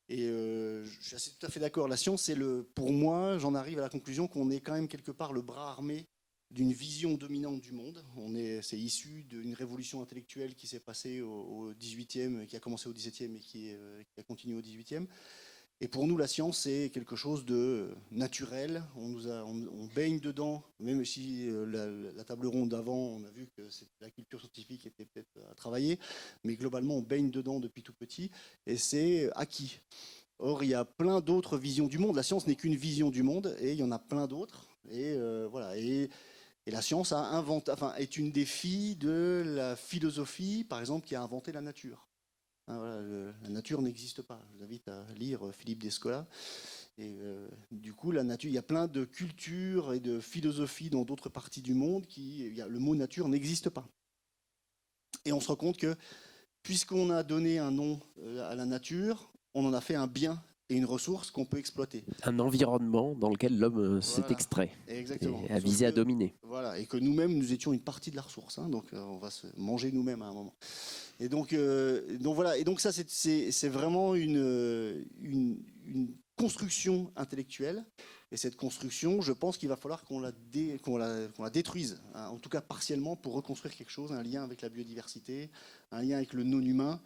Et je suis assez tout à fait d'accord. La science, pour moi, j'en arrive à la conclusion qu'on est quand même quelque part le bras armé d'une vision dominante du monde. C'est issu d'une révolution intellectuelle qui s'est passée au 18e, qui a commencé au 17e et qui a continué au 18e. Et pour nous, la science, c'est quelque chose de naturel. On baigne dedans, même si la table ronde d'avant, on a vu que la culture scientifique était peut-être à travailler, mais globalement, on baigne dedans depuis tout petit, et c'est acquis. Or, il y a plein d'autres visions du monde. La science n'est qu'une vision du monde, et il y en a plein d'autres. Et voilà. Et la science est une des filles de la philosophie, par exemple, qui a inventé la nature. Voilà, la nature n'existe pas. Je vous invite à lire Philippe Descola. Et du coup, la nature, il y a plein de cultures et de philosophies dans d'autres parties du monde le mot nature n'existe pas. Et on se rend compte que, puisqu'on a donné un nom à la nature, on en a fait un bien et une ressource qu'on peut exploiter. Un environnement dans lequel l'homme s'est extrait. Exactement. Et a visé à dominer. Voilà, et que nous-mêmes, nous étions une partie de la ressource. Donc on va se manger nous-mêmes à un moment. Et donc voilà. Et donc ça, c'est vraiment une construction intellectuelle. Et cette construction, je pense qu'il va falloir qu'on la détruise, hein, en tout cas partiellement, pour reconstruire quelque chose, un lien avec la biodiversité, un lien avec le non-humain.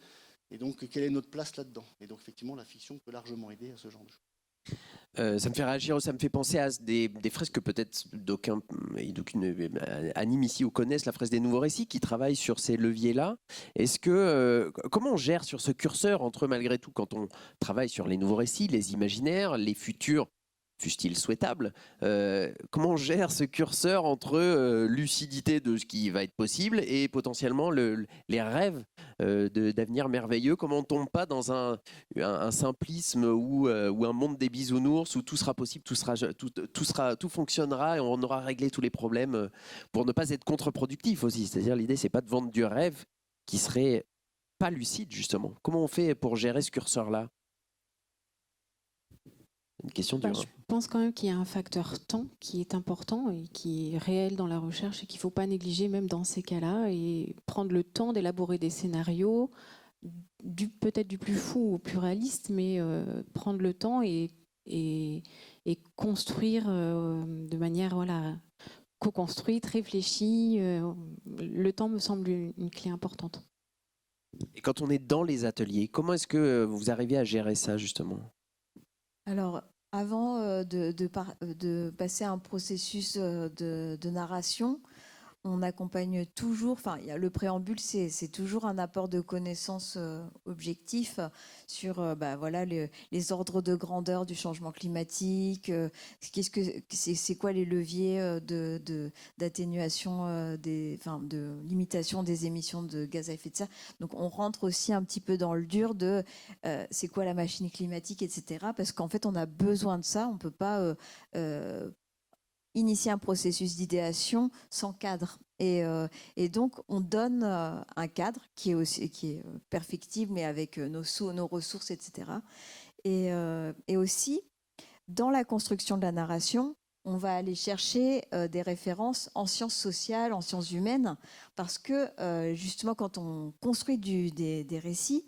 Et donc, quelle est notre place là-dedans? Et donc, effectivement, la fiction peut largement aider à ce genre de choses. Ça me fait réagir, ça me fait penser à des fresques que peut-être d'aucunes animent ici ou connaissent, la fresque des nouveaux récits, qui travaillent sur ces leviers-là. Comment on gère sur ce curseur entre, malgré tout, quand on travaille sur les nouveaux récits, les imaginaires, les futurs fût-il souhaitable. Comment on gère ce curseur entre lucidité de ce qui va être possible et potentiellement les rêves d'avenir merveilleux? Comment on ne tombe pas dans un simplisme ou un monde des bisounours où tout sera possible, tout fonctionnera et on aura réglé tous les problèmes pour ne pas être contre-productif aussi. C'est-à-dire l'idée, c'est pas de vendre du rêve qui serait pas lucide justement. Comment on fait pour gérer ce curseur-là? Une question dure. Je pense quand même qu'il y a un facteur temps qui est important et qui est réel dans la recherche et qu'il ne faut pas négliger même dans ces cas-là et prendre le temps d'élaborer des scénarios, peut-être du plus fou au plus réaliste, mais prendre le temps et construire de manière co-construite, réfléchie. Le temps me semble une clé importante. Et quand on est dans les ateliers, comment est-ce que vous arrivez à gérer ça justement? Alors, avant de passer à un processus de narration, on accompagne toujours, enfin, le préambule, c'est toujours un apport de connaissances objectifs sur voilà, les ordres de grandeur du changement climatique, c'est quoi les leviers d'atténuation, de limitation des émissions de gaz à effet de serre. Donc on rentre aussi un petit peu dans le dur de c'est quoi la machine climatique, etc. Parce qu'en fait, on a besoin de ça, on ne peut pas initier un processus d'idéation sans cadre. Et donc, on donne un cadre qui est perfectible, mais avec nos ressources, etc. Et aussi, dans la construction de la narration, on va aller chercher des références en sciences sociales, en sciences humaines, parce que justement, quand on construit des récits,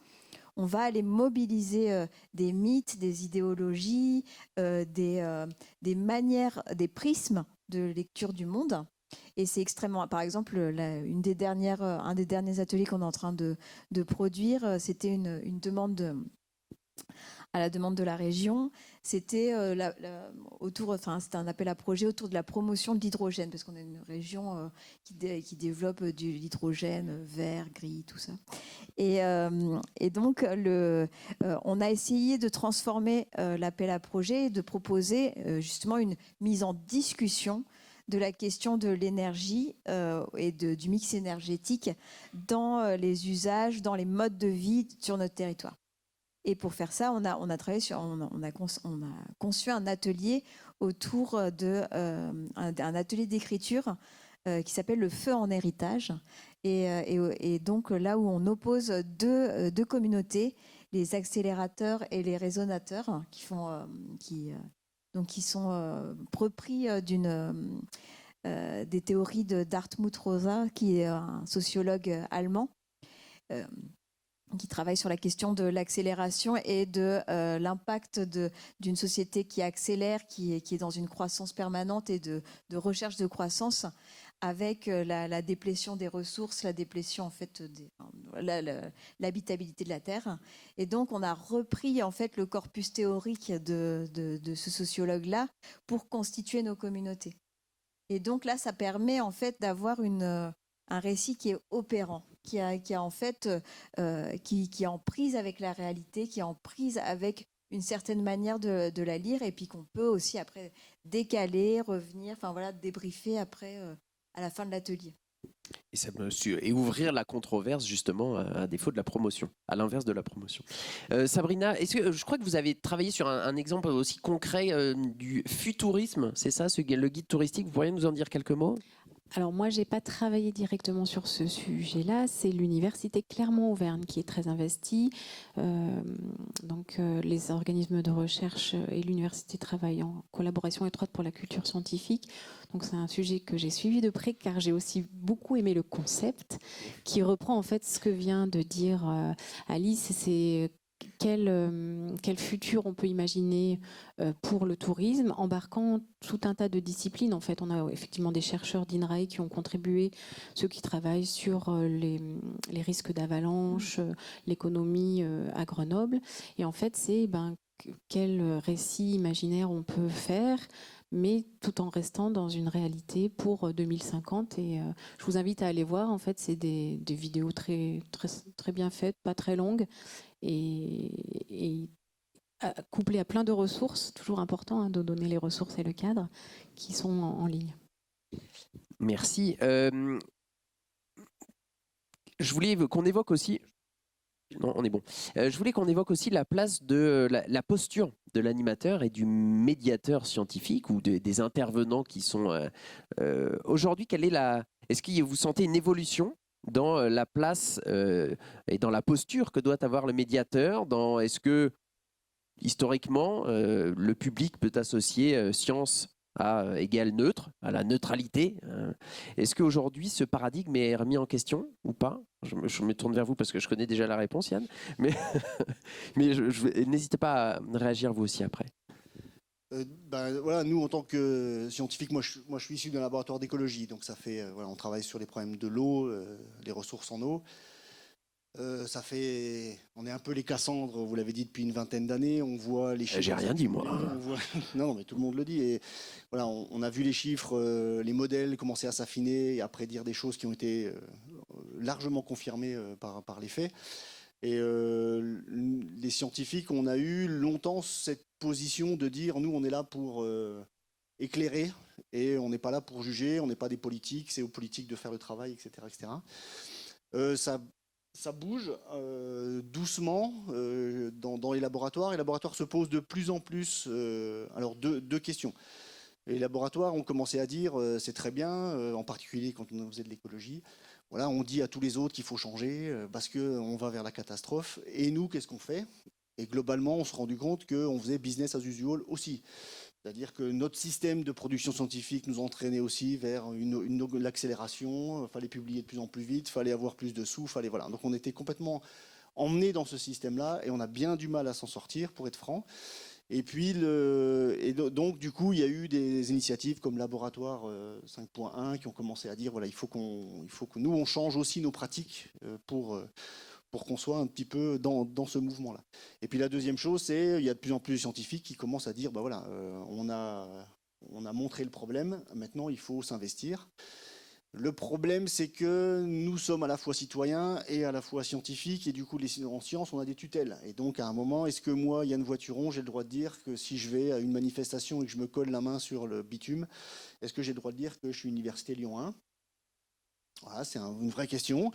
on va aller mobiliser des mythes, des idéologies, des manières, des prismes de lecture du monde. Et c'est extrêmement... Par exemple, un des derniers ateliers qu'on est en train de produire, c'était une demande à la demande de la région. C'était c'était un appel à projet autour de la promotion de l'hydrogène, parce qu'on est une région qui développe de l'hydrogène vert, gris, tout ça. Et donc, on a essayé de transformer l'appel à projet et de proposer justement une mise en discussion de la question de l'énergie et du mix énergétique dans les usages, dans les modes de vie sur notre territoire. Et pour faire ça, on a conçu un atelier autour d'un atelier d'écriture qui s'appelle le feu en héritage. Et donc là où on oppose deux communautés, les accélérateurs et les résonateurs, qui sont repris des théories de Dartmouth Rosa, qui est un sociologue allemand, qui travaille sur la question de l'accélération et de l'impact d'une société qui accélère, qui est dans une croissance permanente et de recherche de croissance, avec la déplétion des ressources, la déplétion en fait l'habitabilité de la Terre. Et donc on a repris en fait le corpus théorique de ce sociologue-là pour constituer nos communautés. Et donc là, ça permet en fait d'avoir un récit qui est opérant, qui est en prise avec la réalité, qui est en prise avec une certaine manière de la lire, et puis qu'on peut aussi après décaler, revenir, débriefer après à la fin de l'atelier. Et ouvrir la controverse justement à défaut de la promotion, à l'inverse de la promotion. Sabrina, je crois que vous avez travaillé sur un exemple aussi concret du futurisme, c'est ça, le guide touristique, vous pourriez nous en dire quelques mots ? Alors moi, j'ai pas travaillé directement sur ce sujet-là. C'est l'université Clermont-Auvergne qui est très investie. Les organismes de recherche et l'université travaillent en collaboration étroite pour la culture scientifique. Donc c'est un sujet que j'ai suivi de près, car j'ai aussi beaucoup aimé le concept qui reprend en fait ce que vient de dire Alice. C'est quel futur on peut imaginer pour le tourisme, embarquant tout un tas de disciplines. En fait, on a effectivement des chercheurs d'INRAE qui ont contribué, ceux qui travaillent sur les risques d'avalanche, l'économie à Grenoble. Et en fait, c'est quel récit imaginaire on peut faire, mais tout en restant dans une réalité pour 2050. Et je vous invite à aller voir. En fait, c'est des vidéos très, très, très bien faites, pas très longues, et couplé à plein de ressources, toujours important de donner les ressources et le cadre, qui sont en ligne. Merci. Je voulais qu'on évoque aussi... Non, on est bon. Je voulais qu'on évoque aussi la place de la posture de l'animateur et du médiateur scientifique ou des intervenants qui sont... Aujourd'hui, est-ce que vous sentez une évolution dans la place et dans la posture que doit avoir le médiateur Est-ce que, historiquement, le public peut associer science à égale neutre, à la neutralité. Est-ce qu'aujourd'hui, ce paradigme est remis en question ou pas ? Je me tourne vers vous parce que je connais déjà la réponse, Yann. Mais, n'hésitez pas à réagir vous aussi après. Voilà, nous, en tant que scientifiques, moi je suis issu d'un laboratoire d'écologie. Donc ça fait, on travaille sur les problèmes de l'eau, les ressources en eau. On est un peu les Cassandres, vous l'avez dit, depuis une vingtaine d'années. On voit les chiffres. J'ai rien dit, moi. Non, mais tout le monde le dit. Et voilà, on a vu les chiffres, les modèles commencer à s'affiner et à prédire des choses qui ont été largement confirmées par les faits. Et les scientifiques, on a eu longtemps cette position de dire, nous, on est là pour éclairer et on n'est pas là pour juger, on n'est pas des politiques, c'est aux politiques de faire le travail, etc. etc. Ça bouge doucement dans les laboratoires. Les laboratoires se posent de plus en plus alors deux questions. Les laboratoires ont commencé à dire c'est très bien, en particulier quand on faisait de l'écologie. Voilà, on dit à tous les autres qu'il faut changer parce qu'on va vers la catastrophe. Et nous, qu'est-ce qu'on fait ? Et globalement, on s'est rendu compte qu'on faisait business as usual aussi. C'est-à-dire que notre système de production scientifique nous entraînait aussi vers l'accélération. Il fallait publier de plus en plus vite, il fallait avoir plus de sous, voilà. Donc on était complètement emmenés dans ce système-là et on a bien du mal à s'en sortir, pour être franc. Et puis, donc du coup, il y a eu des initiatives comme Laboratoire 5.1 qui ont commencé à dire voilà, il faut que nous on change aussi nos pratiques pour qu'on soit un petit peu dans ce mouvement-là. Et puis la deuxième chose, c'est il y a de plus en plus de scientifiques qui commencent à dire, voilà, on a montré le problème, maintenant il faut s'investir. Le problème, c'est que nous sommes à la fois citoyens et à la fois scientifiques, et du coup, en sciences, on a des tutelles. Et donc, à un moment, est-ce que moi, Yann Voituron, j'ai le droit de dire que si je vais à une manifestation et que je me colle la main sur le bitume, est-ce que j'ai le droit de dire que je suis Université Lyon 1 ? Voilà, c'est une vraie question.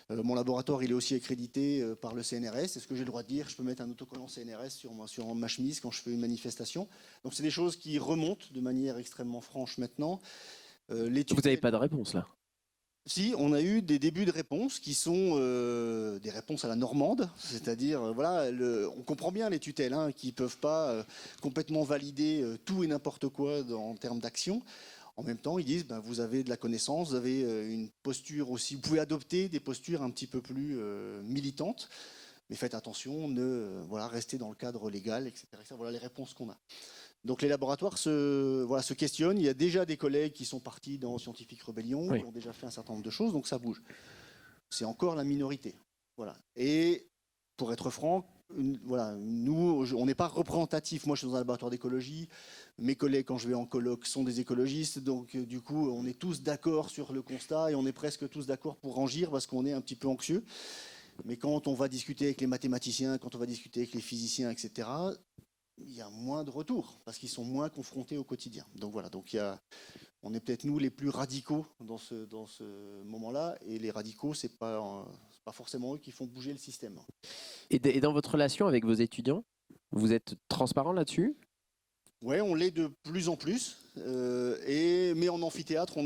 Mon laboratoire, il est aussi accrédité par le CNRS. Est-ce que j'ai le droit de dire que je peux mettre un autocollant CNRS sur ma chemise quand je fais une manifestation ? Donc, c'est des choses qui remontent de manière extrêmement franche maintenant. Vous n'avez pas de réponse, là ? Si, on a eu des débuts de réponses qui sont des réponses à la normande, c'est-à-dire, voilà, on comprend bien les tutelles qui ne peuvent pas complètement valider tout et n'importe quoi en termes d'action. En même temps, ils disent, vous avez de la connaissance, vous avez une posture aussi, vous pouvez adopter des postures un petit peu plus militantes, mais faites attention, restez dans le cadre légal, etc. Voilà les réponses qu'on a. Donc les laboratoires se questionnent. Il y a déjà des collègues qui sont partis dans Scientifique Rébellion, qui ont déjà fait un certain nombre de choses, donc ça bouge. C'est encore la minorité. Voilà. Et pour être franc, nous, on n'est pas représentatif. Moi, je suis dans un laboratoire d'écologie. Mes collègues, quand je vais en colloque, sont des écologistes. Donc, du coup, on est tous d'accord sur le constat et on est presque tous d'accord pour rangir parce qu'on est un petit peu anxieux. Mais quand on va discuter avec les mathématiciens, quand on va discuter avec les physiciens, etc., il y a moins de retours parce qu'ils sont moins confrontés au quotidien. Donc voilà, on est peut-être nous les plus radicaux dans ce moment-là, et les radicaux, c'est pas forcément eux qui font bouger le système. Et dans votre relation avec vos étudiants, vous êtes transparent là-dessus ? Ouais, on l'est de plus en plus. Mais en amphithéâtre,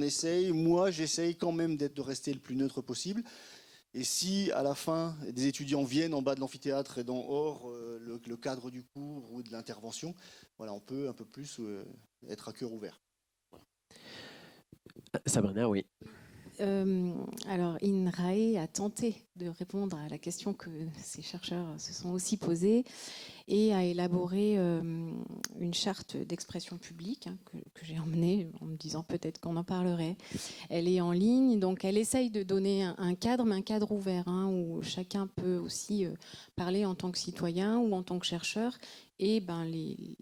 j'essaye quand même de rester le plus neutre possible. Et si à la fin, des étudiants viennent en bas de l'amphithéâtre et hors le cadre du cours ou de l'intervention, voilà, on peut un peu plus être à cœur ouvert. Voilà. Sabrina, oui. Alors, INRAE a tenté de répondre à la question que ces chercheurs se sont aussi posées et a élaboré une charte d'expression publique que j'ai emmenée en me disant peut-être qu'on en parlerait. Elle est en ligne, donc elle essaye de donner un cadre, mais un cadre ouvert, où chacun peut aussi parler en tant que citoyen ou en tant que chercheur. Et les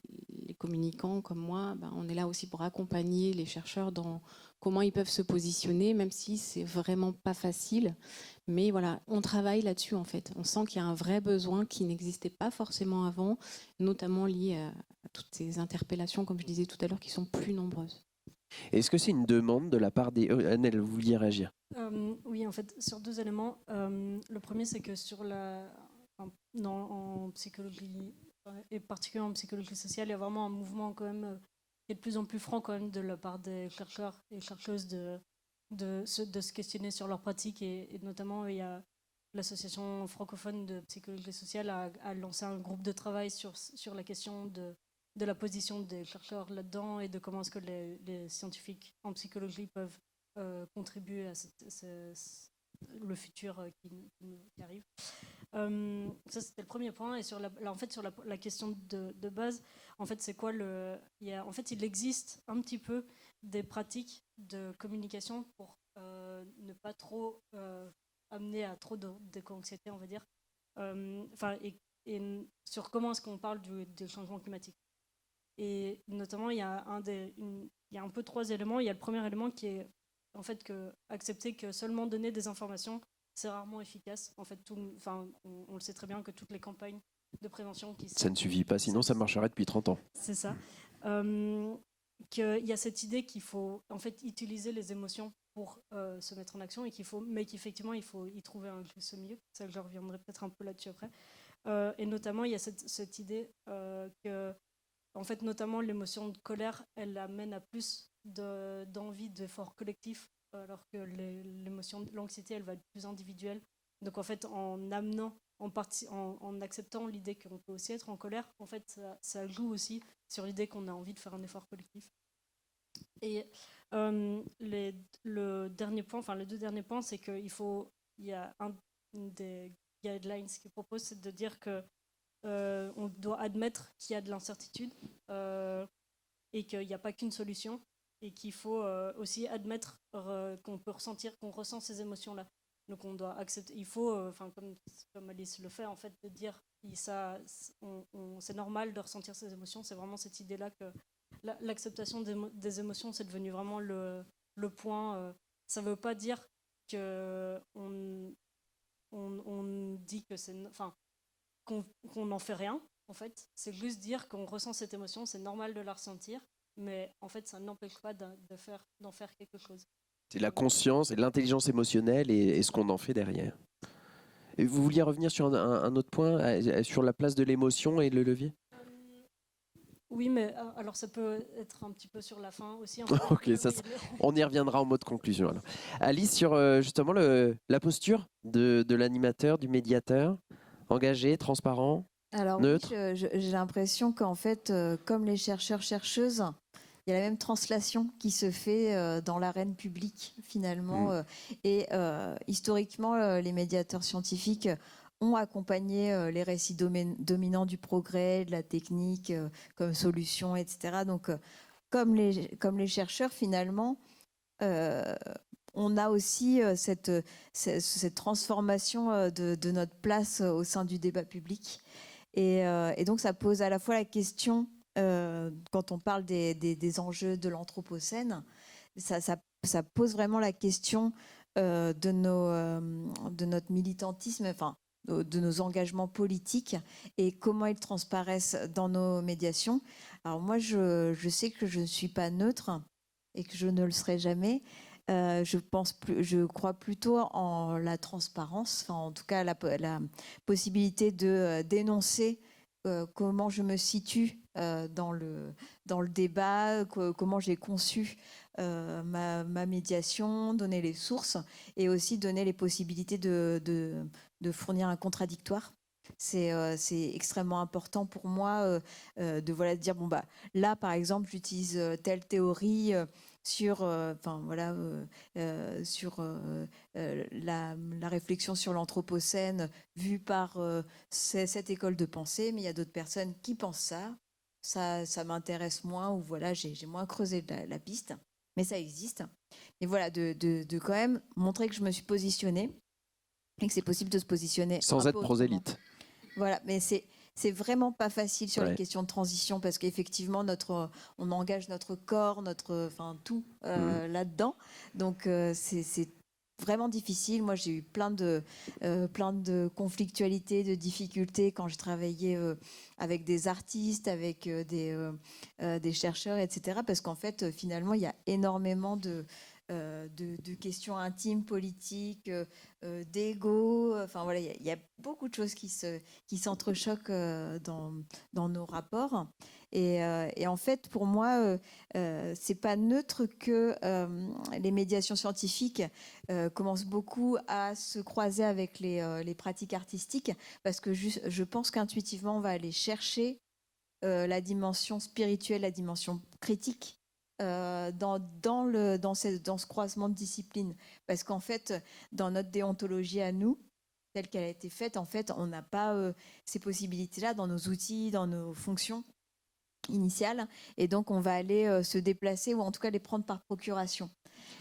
communicants comme moi, on est là aussi pour accompagner les chercheurs dans comment ils peuvent se positionner, même si c'est vraiment pas facile. Mais voilà, on travaille là-dessus en fait. On sent qu'il y a un vrai besoin qui n'existait pas forcément avant, notamment lié à toutes ces interpellations, comme je disais tout à l'heure, qui sont plus nombreuses. Est-ce que c'est une demande de la part des... Annelle, vous vouliez réagir? Oui, en fait, sur 2 éléments. Le premier, c'est que en psychologie, et particulièrement en psychologie sociale, il y a vraiment un mouvement quand même qui est de plus en plus franc quand même de la part des chercheurs et chercheuses de se questionner sur leurs pratiques. Et notamment, il y a l'association francophone de psychologie sociale a lancé un groupe de travail sur la question de la position des chercheurs là-dedans et de comment est-ce que les scientifiques en psychologie peuvent contribuer à le futur qui arrive. Ça, c'était le premier point. Et sur la question de base, en fait, c'est quoi en fait, il existe un petit peu des pratiques de communication pour ne pas trop amener à trop d'éco-anxiété, on va dire. Et sur comment est-ce qu'on parle du changement climatique. Et notamment, il y a un peu 3 éléments. Il y a le premier élément qui est en fait accepter que seulement donner des informations, c'est rarement efficace. En fait, on le sait très bien que toutes les campagnes de prévention Ça ne suffit pas, sinon ça marcherait depuis 30 ans. C'est ça. Qu'il y a cette idée qu'il faut en fait utiliser les émotions pour se mettre en action mais qu'effectivement il faut y trouver un juste milieu. Ça, je reviendrai peut-être un peu là-dessus après. Et notamment, il y a cette idée que en fait, notamment, l'émotion de colère, elle amène à plus d'envie d'effort collectif, alors que l'anxiété, elle va être plus individuelle. Donc, en fait, en acceptant l'idée qu'on peut aussi être en colère, en fait, ça joue aussi sur l'idée qu'on a envie de faire un effort collectif. Et le dernier point, enfin, les 2 derniers points, c'est qu'il y a une des guidelines qui propose, c'est de dire que on doit admettre qu'il y a de l'incertitude et qu'il n'y a pas qu'une solution et qu'il faut aussi admettre qu'on peut ressentir, qu'on ressent ces émotions-là. Donc on doit accepter, il faut, comme Alice le fait, en fait, de dire c'est normal de ressentir ces émotions. C'est vraiment cette idée-là que l'acceptation des émotions, c'est devenu vraiment le point. Ça ne veut pas dire qu'on dit que c'est... qu'on n'en fait rien, en fait. C'est juste dire qu'on ressent cette émotion, c'est normal de la ressentir, mais en fait, ça n'empêche pas d'en faire quelque chose. C'est la conscience et l'intelligence émotionnelle et ce qu'on en fait derrière. Et vous vouliez revenir sur un autre point, sur la place de l'émotion et le levier? Oui, mais alors ça peut être un petit peu sur la fin aussi. Ok, on y reviendra en mode conclusion. Alors. Alice, sur justement la posture de l'animateur, du médiateur, engagé, transparent, neutre. Oui, j'ai l'impression qu'en fait, comme les chercheurs-chercheuses, il y a la même translation qui se fait dans l'arène publique finalement. Et historiquement, les médiateurs scientifiques ont accompagné les récits dominants du progrès, de la technique comme solution, etc. Donc, comme les chercheurs, finalement, on a aussi cette transformation de notre place au sein du débat public. Et donc, ça pose à la fois la question, quand on parle des enjeux de l'Anthropocène, ça pose vraiment la question de notre militantisme, enfin, de nos engagements politiques et comment ils transparaissent dans nos médiations. Alors moi, je sais que je ne suis pas neutre et que je ne le serai jamais. Je crois plutôt en la transparence, enfin, en tout cas la possibilité de dénoncer comment je me situe dans le débat, comment j'ai conçu ma médiation, donner les sources et aussi donner les possibilités de fournir un contradictoire. C'est extrêmement important pour moi de dire là par exemple j'utilise telle théorie sur la réflexion sur l'Anthropocène vue par cette école de pensée, mais il y a d'autres personnes qui pensent ça m'intéresse moins, ou j'ai moins creusé la piste, mais ça existe. Et voilà, de quand même montrer que je me suis positionnée et que c'est possible de se positionner sans être prosélyte. Voilà, mais c'est vraiment pas facile sur les Ouais. questions de transition parce qu'effectivement, on engage notre corps, tout là-dedans. Donc, c'est vraiment difficile. Moi, j'ai eu plein de conflictualités, de difficultés quand je travaillais avec des artistes, avec des chercheurs, etc. Parce qu'en fait, finalement, il y a énormément de questions intimes, politiques, d'ego. Enfin voilà, il y a beaucoup de choses qui s'entrechoquent dans nos rapports. Et en fait, pour moi, c'est pas neutre que les médiations scientifiques commencent beaucoup à se croiser avec les pratiques artistiques, parce que je pense qu'intuitivement, on va aller chercher la dimension spirituelle, la dimension critique dans ce croisement de disciplines. Parce qu'en fait, dans notre déontologie à nous, telle qu'elle a été faite, en fait, on n'a pas ces possibilités-là dans nos outils, dans nos fonctions initiales. Et donc, on va aller se déplacer ou en tout cas les prendre par procuration.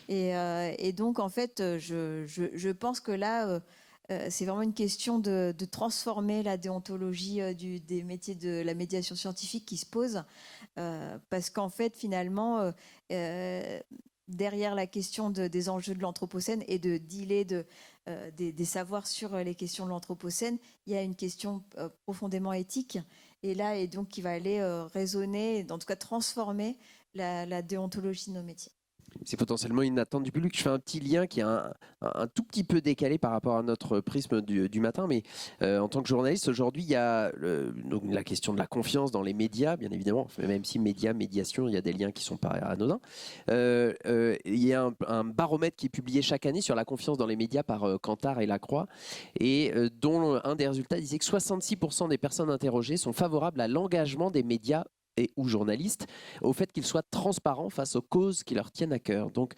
Et donc, en fait, je pense que là, c'est vraiment une question de transformer la déontologie des métiers de la médiation scientifique qui se pose. Parce qu'en fait, finalement, derrière la question des enjeux de l'Anthropocène et de dealer des savoirs sur les questions de l'Anthropocène, il y a une question profondément éthique. Et là, et donc, qui va aller raisonner, en tout cas transformer la déontologie de nos métiers. C'est potentiellement une attente du public. Je fais un petit lien qui est un tout petit peu décalé par rapport à notre prisme du matin, mais en tant que journaliste, aujourd'hui, il y a donc la question de la confiance dans les médias, bien évidemment, même si médiation, il y a des liens qui ne sont pas anodins. Il y a un baromètre qui est publié chaque année sur la confiance dans les médias par Kantar et Lacroix, et dont un des résultats disait que 66% des personnes interrogées sont favorables à l'engagement des médias ou journalistes, au fait qu'ils soient transparents face aux causes qui leur tiennent à cœur. Donc,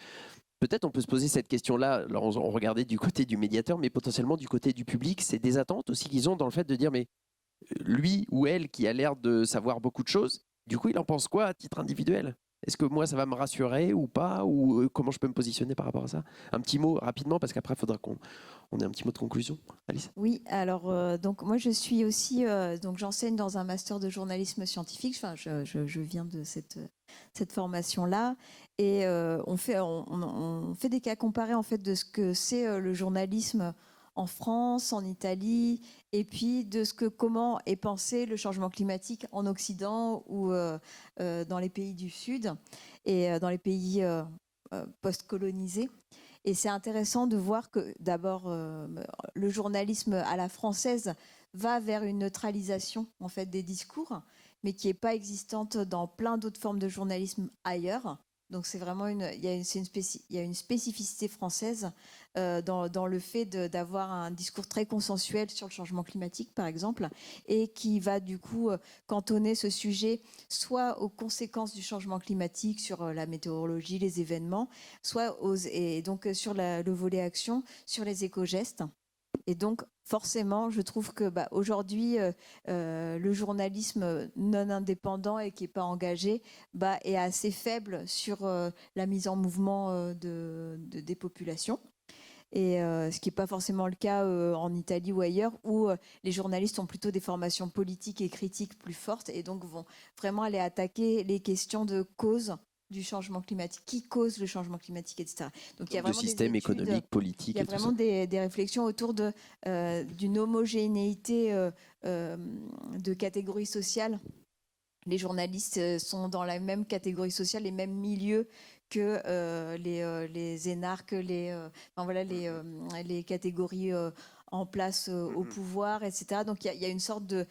peut-être on peut se poser cette question-là, alors on regardait du côté du médiateur, mais potentiellement du côté du public, c'est des attentes aussi qu'ils ont dans le fait de dire, mais lui ou elle qui a l'air de savoir beaucoup de choses, du coup, il en pense quoi à titre individuel ? Est-ce que moi, ça va me rassurer ou pas ? Ou comment je peux me positionner par rapport à ça ? Un petit mot rapidement, parce qu'après, il faudra qu'on ait un petit mot de conclusion. Alice ? Oui, alors donc moi je suis aussi donc j'enseigne dans un master de journalisme scientifique. Enfin, je viens de cette formation-là et on fait des cas comparés en fait de ce que c'est le journalisme en France, en Italie, et puis de comment est pensé le changement climatique en Occident ou dans les pays du Sud et dans les pays post-colonisés. Et c'est intéressant de voir que d'abord le journalisme à la française va vers une neutralisation en fait des discours, mais qui n'est pas existante dans plein d'autres formes de journalisme ailleurs. Donc c'est vraiment il y a une spécificité française dans le fait d'avoir un discours très consensuel sur le changement climatique, par exemple, et qui va du coup cantonner ce sujet soit aux conséquences du changement climatique sur la météorologie, les événements, et donc sur le volet action, sur les éco-gestes. Et donc, forcément, je trouve que aujourd'hui, le journalisme non indépendant et qui n'est pas engagé est assez faible sur la mise en mouvement des populations. Et ce qui n'est pas forcément le cas en Italie ou ailleurs, où les journalistes ont plutôt des formations politiques et critiques plus fortes et donc vont vraiment aller attaquer les questions de cause du changement climatique, qui cause le changement climatique, etc. Donc il y a vraiment de système des études, économique, politique il y a et tout vraiment ça. des réflexions autour d'une homogénéité de catégories sociales. Les journalistes sont dans la même catégorie sociale, les mêmes milieux que les énarques, les catégories en place au pouvoir, etc. Donc il y a une sorte de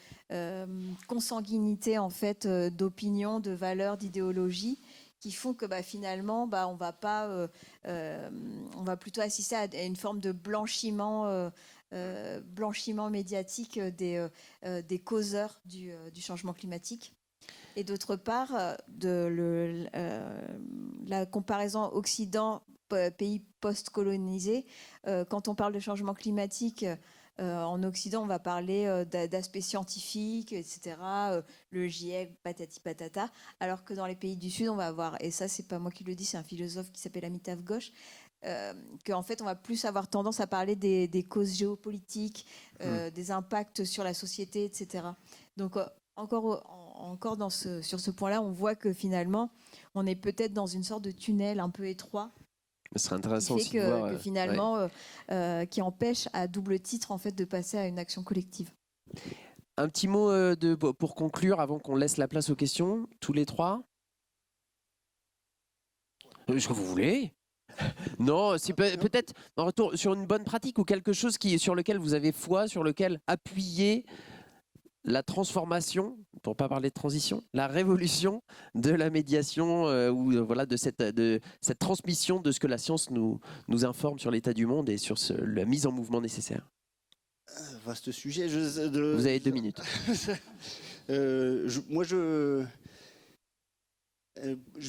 consanguinité en fait d'opinion, de valeurs, d'idéologie qui font que finalement on va pas, on va plutôt assister à une forme de blanchiment médiatique des causeurs du changement climatique. Et d'autre part, la comparaison Occident, pays post-colonisés, quand on parle de changement climatique, En Occident, on va parler d'aspects scientifiques, etc. Le GIEC, patati patata. Alors que dans les pays du Sud, on va avoir, et ça, c'est pas moi qui le dis, c'est un philosophe qui s'appelle Amitav Ghosh, qu'en fait, on va plus avoir tendance à parler des causes géopolitiques, des impacts sur la société, etc. Donc, encore sur ce point-là, on voit que finalement, on est peut-être dans une sorte de tunnel un peu étroit. Ce serait intéressant Qui fait aussi de voir, que finalement, qui empêche à double titre en fait de passer à une action collective. Un petit mot pour conclure avant qu'on laisse la place aux questions, tous les trois. Ce que vous voulez. Non, c'est peut-être un retour sur une bonne pratique ou quelque chose sur lequel vous avez foi, sur lequel appuyer la transformation, pour ne pas parler de transition, la révolution de la médiation voilà, de cette transmission de ce que la science nous informe sur l'état du monde et sur la mise en mouvement nécessaire. Vaste sujet. Vous avez 2 minutes. Je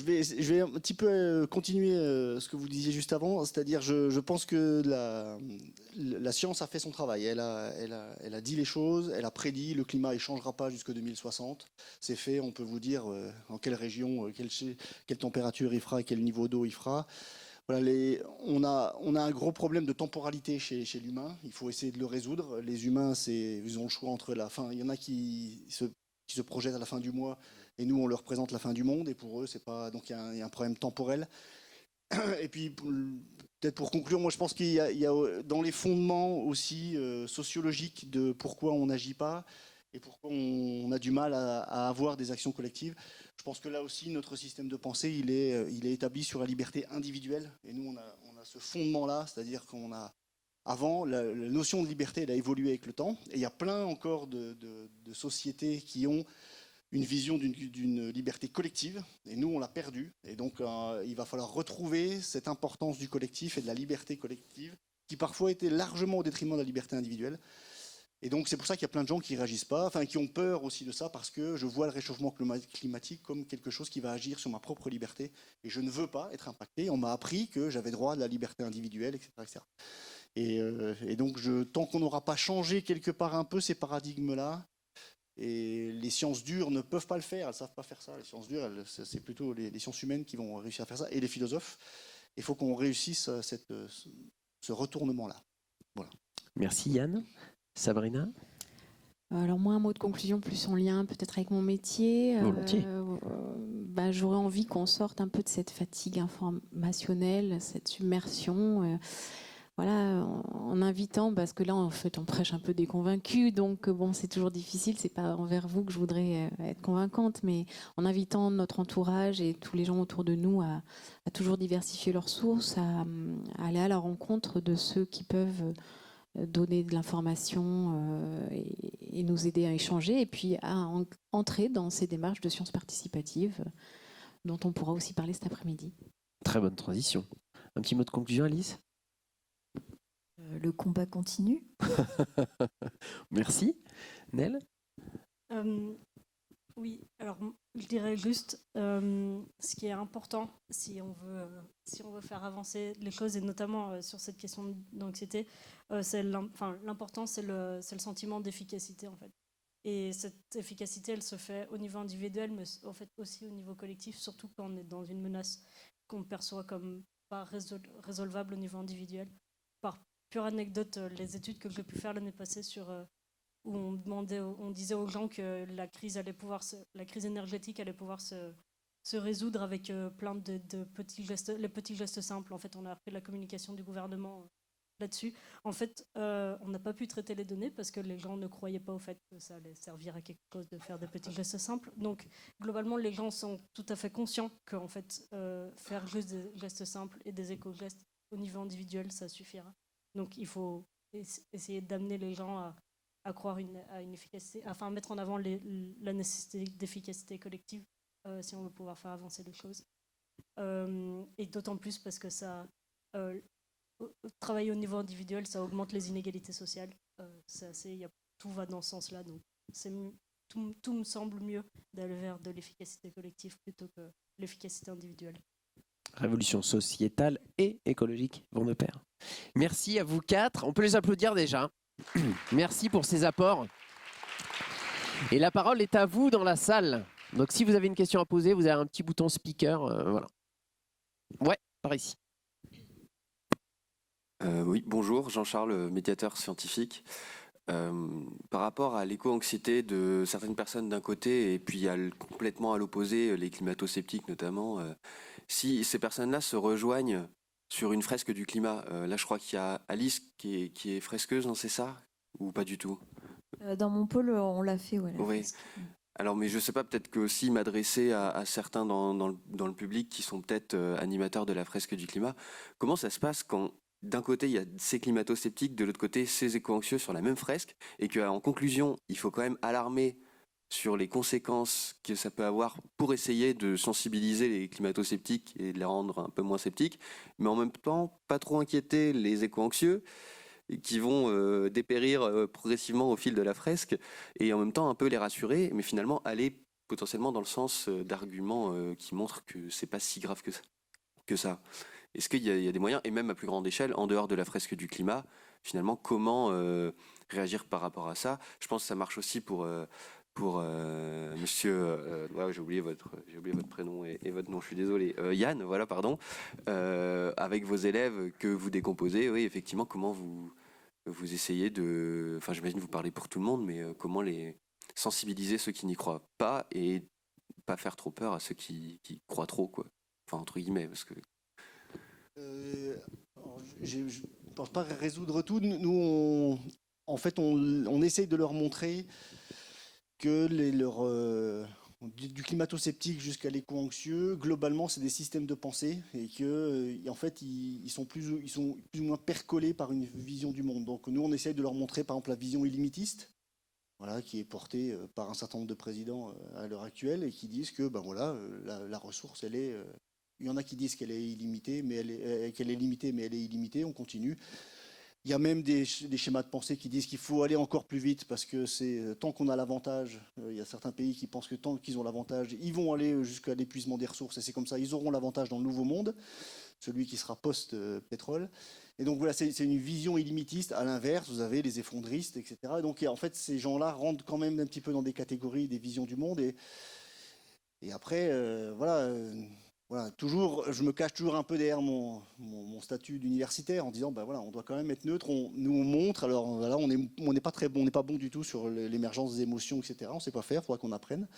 vais un petit peu continuer ce que vous disiez juste avant, c'est-à-dire je pense que la science a fait son travail, elle a dit les choses, elle a prédit, le climat ne changera pas jusqu'en 2060, c'est fait, on peut vous dire en quelle région, quelle température il fera, quel niveau d'eau il fera. Voilà, on a un gros problème de temporalité chez l'humain, il faut essayer de le résoudre. Les humains, ils ont le choix entre la fin, il y en a qui se projettent à la fin du mois, et nous, on leur présente la fin du monde, et pour eux, c'est pas. Donc il y a un problème temporel. Et puis, peut-être pour conclure, moi je pense qu'il y a dans les fondements aussi sociologiques de pourquoi on n'agit pas et pourquoi on a du mal à avoir des actions collectives. Je pense que là aussi, notre système de pensée, il est établi sur la liberté individuelle. Et nous, on a ce fondement-là, c'est-à-dire qu'on a. Avant, la notion de liberté, elle a évolué avec le temps. Et il y a plein encore de sociétés qui ont une vision d'une liberté collective, et nous on l'a perdue, et donc il va falloir retrouver cette importance du collectif et de la liberté collective, qui parfois était largement au détriment de la liberté individuelle, et donc c'est pour ça qu'il y a plein de gens qui ne réagissent pas, enfin qui ont peur aussi de ça, parce que je vois le réchauffement climatique comme quelque chose qui va agir sur ma propre liberté, et je ne veux pas être impacté, on m'a appris que j'avais droit à la liberté individuelle, etc. etc. Et donc tant qu'on n'aura pas changé quelque part un peu ces paradigmes-là, et les sciences dures ne peuvent pas le faire, elles ne savent pas faire ça. Les sciences dures, c'est plutôt les sciences humaines qui vont réussir à faire ça, et les philosophes. Il faut qu'on réussisse ce retournement-là. Voilà. Merci Yann. Sabrina ? Alors moi, un mot de conclusion plus en lien peut-être avec mon métier. Volontiers. J'aurais envie qu'on sorte un peu de cette fatigue informationnelle, cette submersion. Voilà, en invitant, parce que là, en fait, on prêche un peu des convaincus, donc bon, c'est toujours difficile, c'est pas envers vous que je voudrais être convaincante, mais en invitant notre entourage et tous les gens autour de nous à toujours diversifier leurs sources, à aller à la rencontre de ceux qui peuvent donner de l'information et nous aider à échanger, et puis à entrer dans ces démarches de sciences participatives dont on pourra aussi parler cet après-midi. Très bonne transition. Un petit mot de conclusion, Alice ? Le combat continue. Merci. Nel ? Oui, alors je dirais juste ce qui est important si on veut faire avancer les choses, et notamment sur cette question d'anxiété, l'important c'est le sentiment d'efficacité en fait. Et cette efficacité, elle se fait au niveau individuel, mais en fait aussi au niveau collectif, surtout quand on est dans une menace qu'on perçoit comme pas résolvable au niveau individuel. Par pure anecdote, les études que j'ai pu faire l'année passée où on disait aux gens que la crise énergétique allait pouvoir se résoudre avec plein de petits gestes, les petits gestes simples. En fait, on a appris la communication du gouvernement là-dessus. En fait, on n'a pas pu traiter les données parce que les gens ne croyaient pas au fait que ça allait servir à quelque chose de faire des petits gestes simples. Donc, globalement, les gens sont tout à fait conscients qu'en fait, faire juste des gestes simples et des éco-gestes au niveau individuel, ça suffira. Donc, il faut essayer d'amener les gens à croire à une efficacité, enfin, mettre en avant la nécessité d'efficacité collective si on veut pouvoir faire avancer les choses. Et d'autant plus parce que travailler au niveau individuel, ça augmente les inégalités sociales. Tout va dans ce sens-là. Donc, tout me semble mieux d'aller vers de l'efficacité collective plutôt que l'efficacité individuelle. Révolution sociétale et écologique vont de pair. Merci à vous 4. On peut les applaudir déjà. Merci pour ces apports. Et la parole est à vous dans la salle. Donc si vous avez une question à poser, vous avez un petit bouton speaker. Voilà. Ouais, par ici. Oui, bonjour, Jean-Charles, médiateur scientifique. Par rapport à l'éco-anxiété de certaines personnes d'un côté et puis complètement à l'opposé, les climato-sceptiques notamment, si ces personnes-là se rejoignent sur une fresque du climat, là je crois qu'il y a Alice qui est fresqueuse, non c'est ça? Ou pas du tout? Dans mon pôle, on l'a fait, ouais. Oui. Alors, mais je sais pas, peut-être que aussi m'adresser à certains dans le public qui sont peut-être animateurs de la fresque du climat. Comment ça se passe quand d'un côté il y a ces climato-sceptiques, de l'autre côté ces éco-anxieux sur la même fresque, et qu'en conclusion il faut quand même alarmer sur les conséquences que ça peut avoir pour essayer de sensibiliser les climato-sceptiques et de les rendre un peu moins sceptiques, mais en même temps pas trop inquiéter les éco-anxieux qui vont dépérir progressivement au fil de la fresque, et en même temps un peu les rassurer, mais finalement aller potentiellement dans le sens d'arguments qui montrent que c'est pas si grave que ça. Est-ce qu'il y a des moyens, et même à plus grande échelle, en dehors de la fresque du climat, finalement, comment réagir par rapport à ça? Je pense que ça marche aussi pour monsieur, ouais, j'ai oublié votre prénom et votre nom, je suis désolé, Yann, voilà, pardon, avec vos élèves que vous décomposez, oui, effectivement, comment vous essayez de, enfin, j'imagine vous parlez pour tout le monde, mais comment les sensibiliser ceux qui n'y croient pas et pas faire trop peur à ceux qui croient trop, quoi, enfin, entre guillemets, parce que... Je ne pense pas résoudre tout. Nous, en fait, on essaye de leur montrer que du climato-sceptique jusqu'à l'éco-anxieux, globalement, c'est des systèmes de pensée et que, en fait, ils sont plus ou moins percolés par une vision du monde. Donc, nous, on essaye de leur montrer, par exemple, la vision illimitiste, voilà, qui est portée par un certain nombre de présidents à l'heure actuelle et qui disent que, ben voilà, la ressource, elle est il y en a qui disent qu'elle est illimitée, qu'elle est limitée, mais elle est illimitée. On continue. Il y a même des schémas de pensée qui disent qu'il faut aller encore plus vite parce que c'est tant qu'on a l'avantage. Il y a certains pays qui pensent que tant qu'ils ont l'avantage, ils vont aller jusqu'à l'épuisement des ressources et c'est comme ça, ils auront l'avantage dans le nouveau monde, celui qui sera post-pétrole. Et donc voilà, c'est une vision illimitiste. À l'inverse, vous avez les effondristes, etc. Et donc en fait, ces gens-là rentrent quand même un petit peu dans des catégories, des visions du monde. Et après, voilà. Voilà, toujours, je me cache toujours un peu derrière mon statut d'universitaire en disant, ben voilà, on doit quand même être neutre. On montre, alors voilà, on n'est pas très bon, on n'est pas bon du tout sur l'émergence des émotions, etc. On ne sait pas faire, il faudra qu'on apprenne.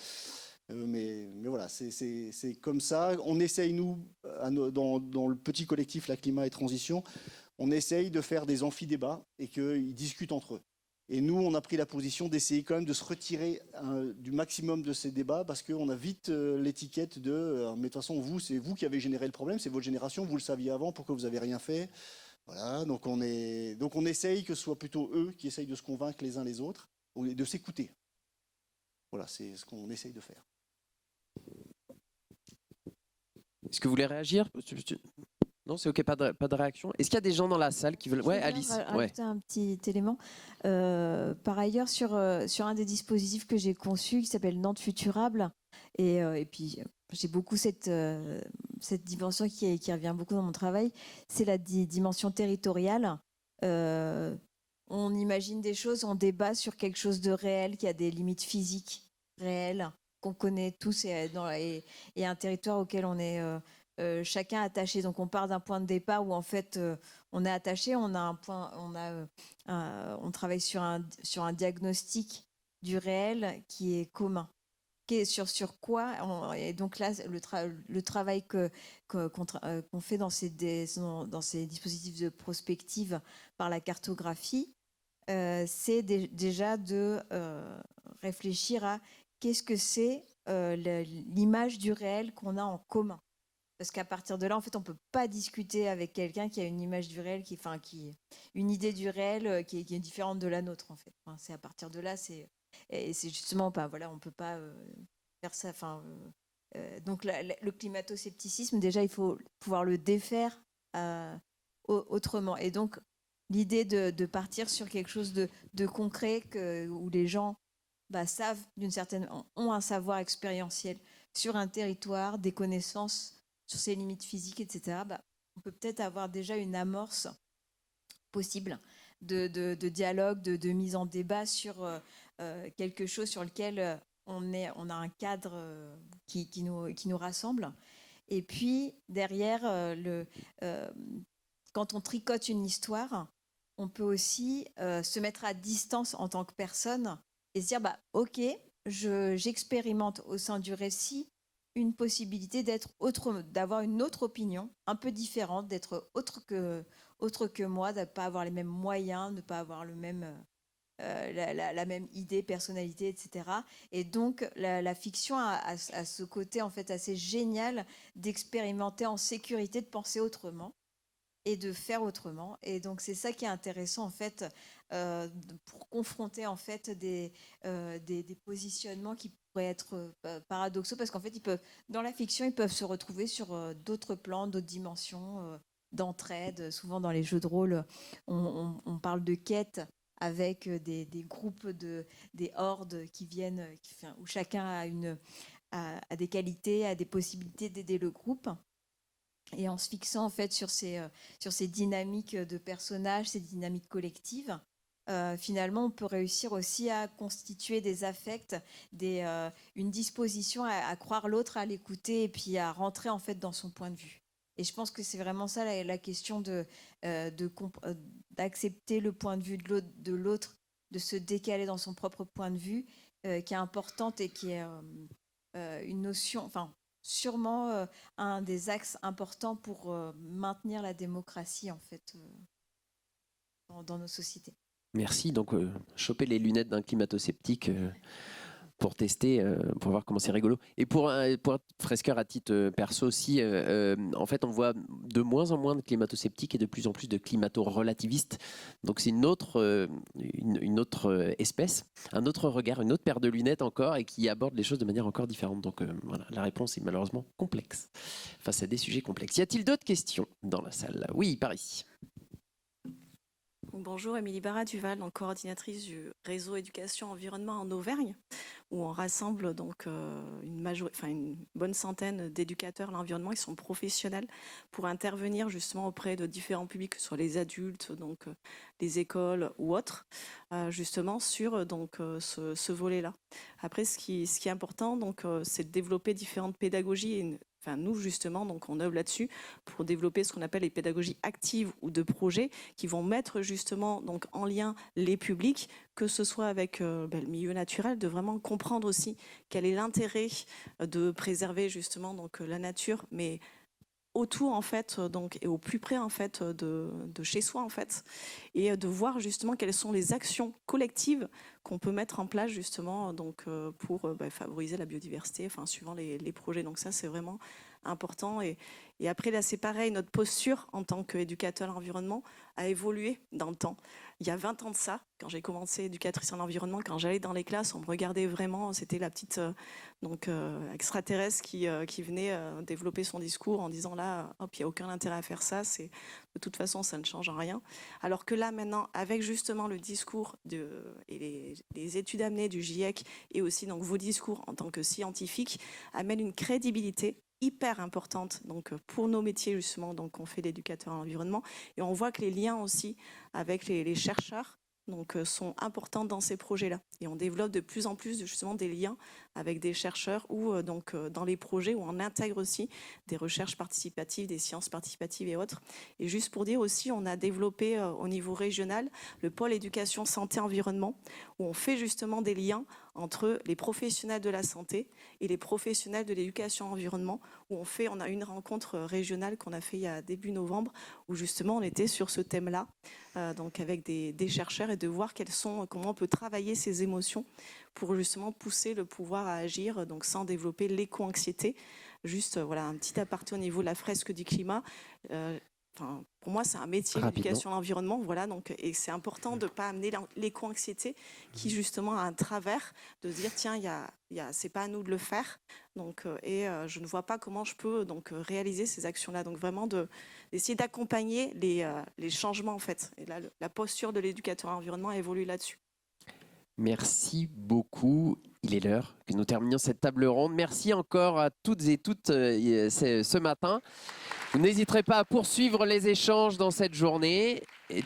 Mais voilà, c'est comme ça. On essaye, nous, dans le petit collectif La Climat et Transition, on essaye de faire des amphidébats et qu'ils discutent entre eux. Et nous, on a pris la position d'essayer quand même de se retirer du maximum de ces débats parce qu'on a vite l'étiquette de mais de toute façon, c'est vous qui avez généré le problème, c'est votre génération, vous le saviez avant, pourquoi vous n'avez rien fait? Voilà, donc on essaye que ce soit plutôt eux qui essayent de se convaincre les uns les autres, de s'écouter. Voilà, c'est ce qu'on essaye de faire. Est-ce que vous voulez réagir? Non, c'est ok, pas de réaction. Est-ce qu'il y a des gens dans la salle qui veulent... Ouais, Alice. Rajouter un petit élément. Par ailleurs, sur un des dispositifs que j'ai conçu qui s'appelle Nantes Futurable, et puis j'ai beaucoup cette dimension qui revient beaucoup dans mon travail, c'est la dimension territoriale. On imagine des choses, on débat sur quelque chose de réel qui a des limites physiques réelles qu'on connaît tous et un territoire auquel on est chacun attaché. Donc on part d'un point de départ où en fait on est attaché, on a un point, on travaille sur un diagnostic du réel qui est commun. Sur quoi et donc là le travail qu'on fait dans ces dispositifs de prospective par la cartographie, c'est déjà de réfléchir à qu'est-ce que c'est l'image du réel qu'on a en commun. Parce qu'à partir de là, en fait, on ne peut pas discuter avec quelqu'un qui a une image du réel, une idée du réel qui est différente de la nôtre, en fait. Enfin, c'est à partir de là, c'est justement pas, voilà, on ne peut pas faire ça. Enfin, donc le climato-scepticisme, déjà, il faut pouvoir le défaire autrement. Et donc, l'idée de partir sur quelque chose de concret où les gens savent ont un savoir expérientiel sur un territoire, des connaissances sur ses limites physiques, etc., on peut peut-être avoir déjà une amorce possible de dialogue, de mise en débat sur quelque chose sur lequel on a un cadre qui nous rassemble. Et puis, derrière, quand on tricote une histoire, on peut aussi se mettre à distance en tant que personne et se dire, ok, j'expérimente au sein du récit une possibilité d'avoir une autre opinion, un peu différente, d'être autre que moi, de ne pas avoir les mêmes moyens, de ne pas avoir la même idée, personnalité, etc. Et donc, la fiction a ce côté en fait assez génial d'expérimenter en sécurité, de penser autrement et de faire autrement. Et donc, c'est ça qui est intéressant en fait pour confronter en fait des positionnements qui pourraient être paradoxaux, parce qu'en fait, dans la fiction, ils peuvent se retrouver sur d'autres plans, d'autres dimensions d'entraide. Souvent, dans les jeux de rôle, on parle de quête avec des groupes, des hordes qui viennent, où chacun a des qualités, a des possibilités d'aider le groupe. Et en se fixant en fait sur ces dynamiques de personnages, ces dynamiques collectives, finalement, on peut réussir aussi à constituer des affects, une disposition à croire l'autre, à l'écouter et puis à rentrer en fait dans son point de vue. Et je pense que c'est vraiment ça la question d'accepter le point de vue de l'autre, de se décaler dans son propre point de vue, qui est importante et qui est une notion, enfin sûrement un des axes importants pour maintenir la démocratie en fait dans nos sociétés. Merci. Donc, choper les lunettes d'un climato-sceptique pour tester, pour voir comment c'est rigolo. Et pour être fresqueur à titre perso aussi, en fait, on voit de moins en moins de climato-sceptiques et de plus en plus de climato-relativistes. Donc, c'est une autre espèce, un autre regard, une autre paire de lunettes encore, et qui aborde les choses de manière encore différente. Donc, voilà, la réponse est malheureusement complexe, face à des sujets complexes. Y a-t-il d'autres questions dans la salle? Oui, par ici. Bonjour, Émilie Barra-Duval, donc coordinatrice du réseau éducation environnement en Auvergne, où on rassemble donc une bonne centaine d'éducateurs à l'environnement. Ils sont professionnels pour intervenir justement auprès de différents publics, que ce soit les adultes, donc les écoles ou autres, justement sur ce volet-là. Après, ce qui est important, donc, c'est de développer différentes pédagogies. Nous, justement, donc on œuvre là-dessus pour développer ce qu'on appelle les pédagogies actives ou de projets qui vont mettre justement donc en lien les publics, que ce soit avec le milieu naturel, de vraiment comprendre aussi quel est l'intérêt de préserver justement donc la nature, mais autour en fait, donc, et au plus près en fait de chez soi en fait, et de voir justement quelles sont les actions collectives qu'on peut mettre en place justement donc pour favoriser la biodiversité, suivant les projets. Donc ça, c'est vraiment important. Et après là, c'est pareil, notre posture en tant qu'éducateur à l'environnement a évolué dans le temps. Il y a 20 ans de ça, quand j'ai commencé éducatrice en environnement, quand j'allais dans les classes, on me regardait vraiment, c'était la petite extraterrestre qui venait développer son discours en disant là, hop, il n'y a aucun intérêt à faire ça, de toute façon, ça ne change rien. Alors que là, maintenant, avec justement le discours et les études amenées du GIEC et aussi donc, vos discours en tant que scientifiques amènent une crédibilité hyper importante donc pour nos métiers justement, donc on fait l'éducateur à l'environnement, et on voit que les liens aussi avec les chercheurs donc sont importants dans ces projets-là, et on développe de plus en plus justement des liens avec des chercheurs ou dans les projets où on intègre aussi des recherches participatives, des sciences participatives et autres. Et juste pour dire aussi, on a développé au niveau régional le pôle éducation santé environnement, où on fait justement des liens entre les professionnels de la santé et les professionnels de l'éducation environnement, où on a une rencontre régionale qu'on a fait il y a début novembre, où justement on était sur ce thème-là, donc avec des chercheurs, et de voir comment on peut travailler ces émotions pour justement pousser le pouvoir à agir, donc sans développer l'éco-anxiété. Juste un petit aparté au niveau de la fresque du climat. Pour moi, c'est un métier, l'éducation à l'environnement, et c'est important de ne pas amener l'éco-anxiété qui justement a un travers de dire tiens, c'est pas à nous de le faire, je ne vois pas comment je peux réaliser ces actions-là. Donc vraiment d'essayer d'accompagner les changements en fait. Et là, la posture de l'éducateur à l'environnement évolue là-dessus. Merci beaucoup. Il est l'heure que nous terminions cette table ronde. Merci encore à toutes et toutes ce matin. Vous n'hésiterez pas à poursuivre les échanges dans cette journée. Et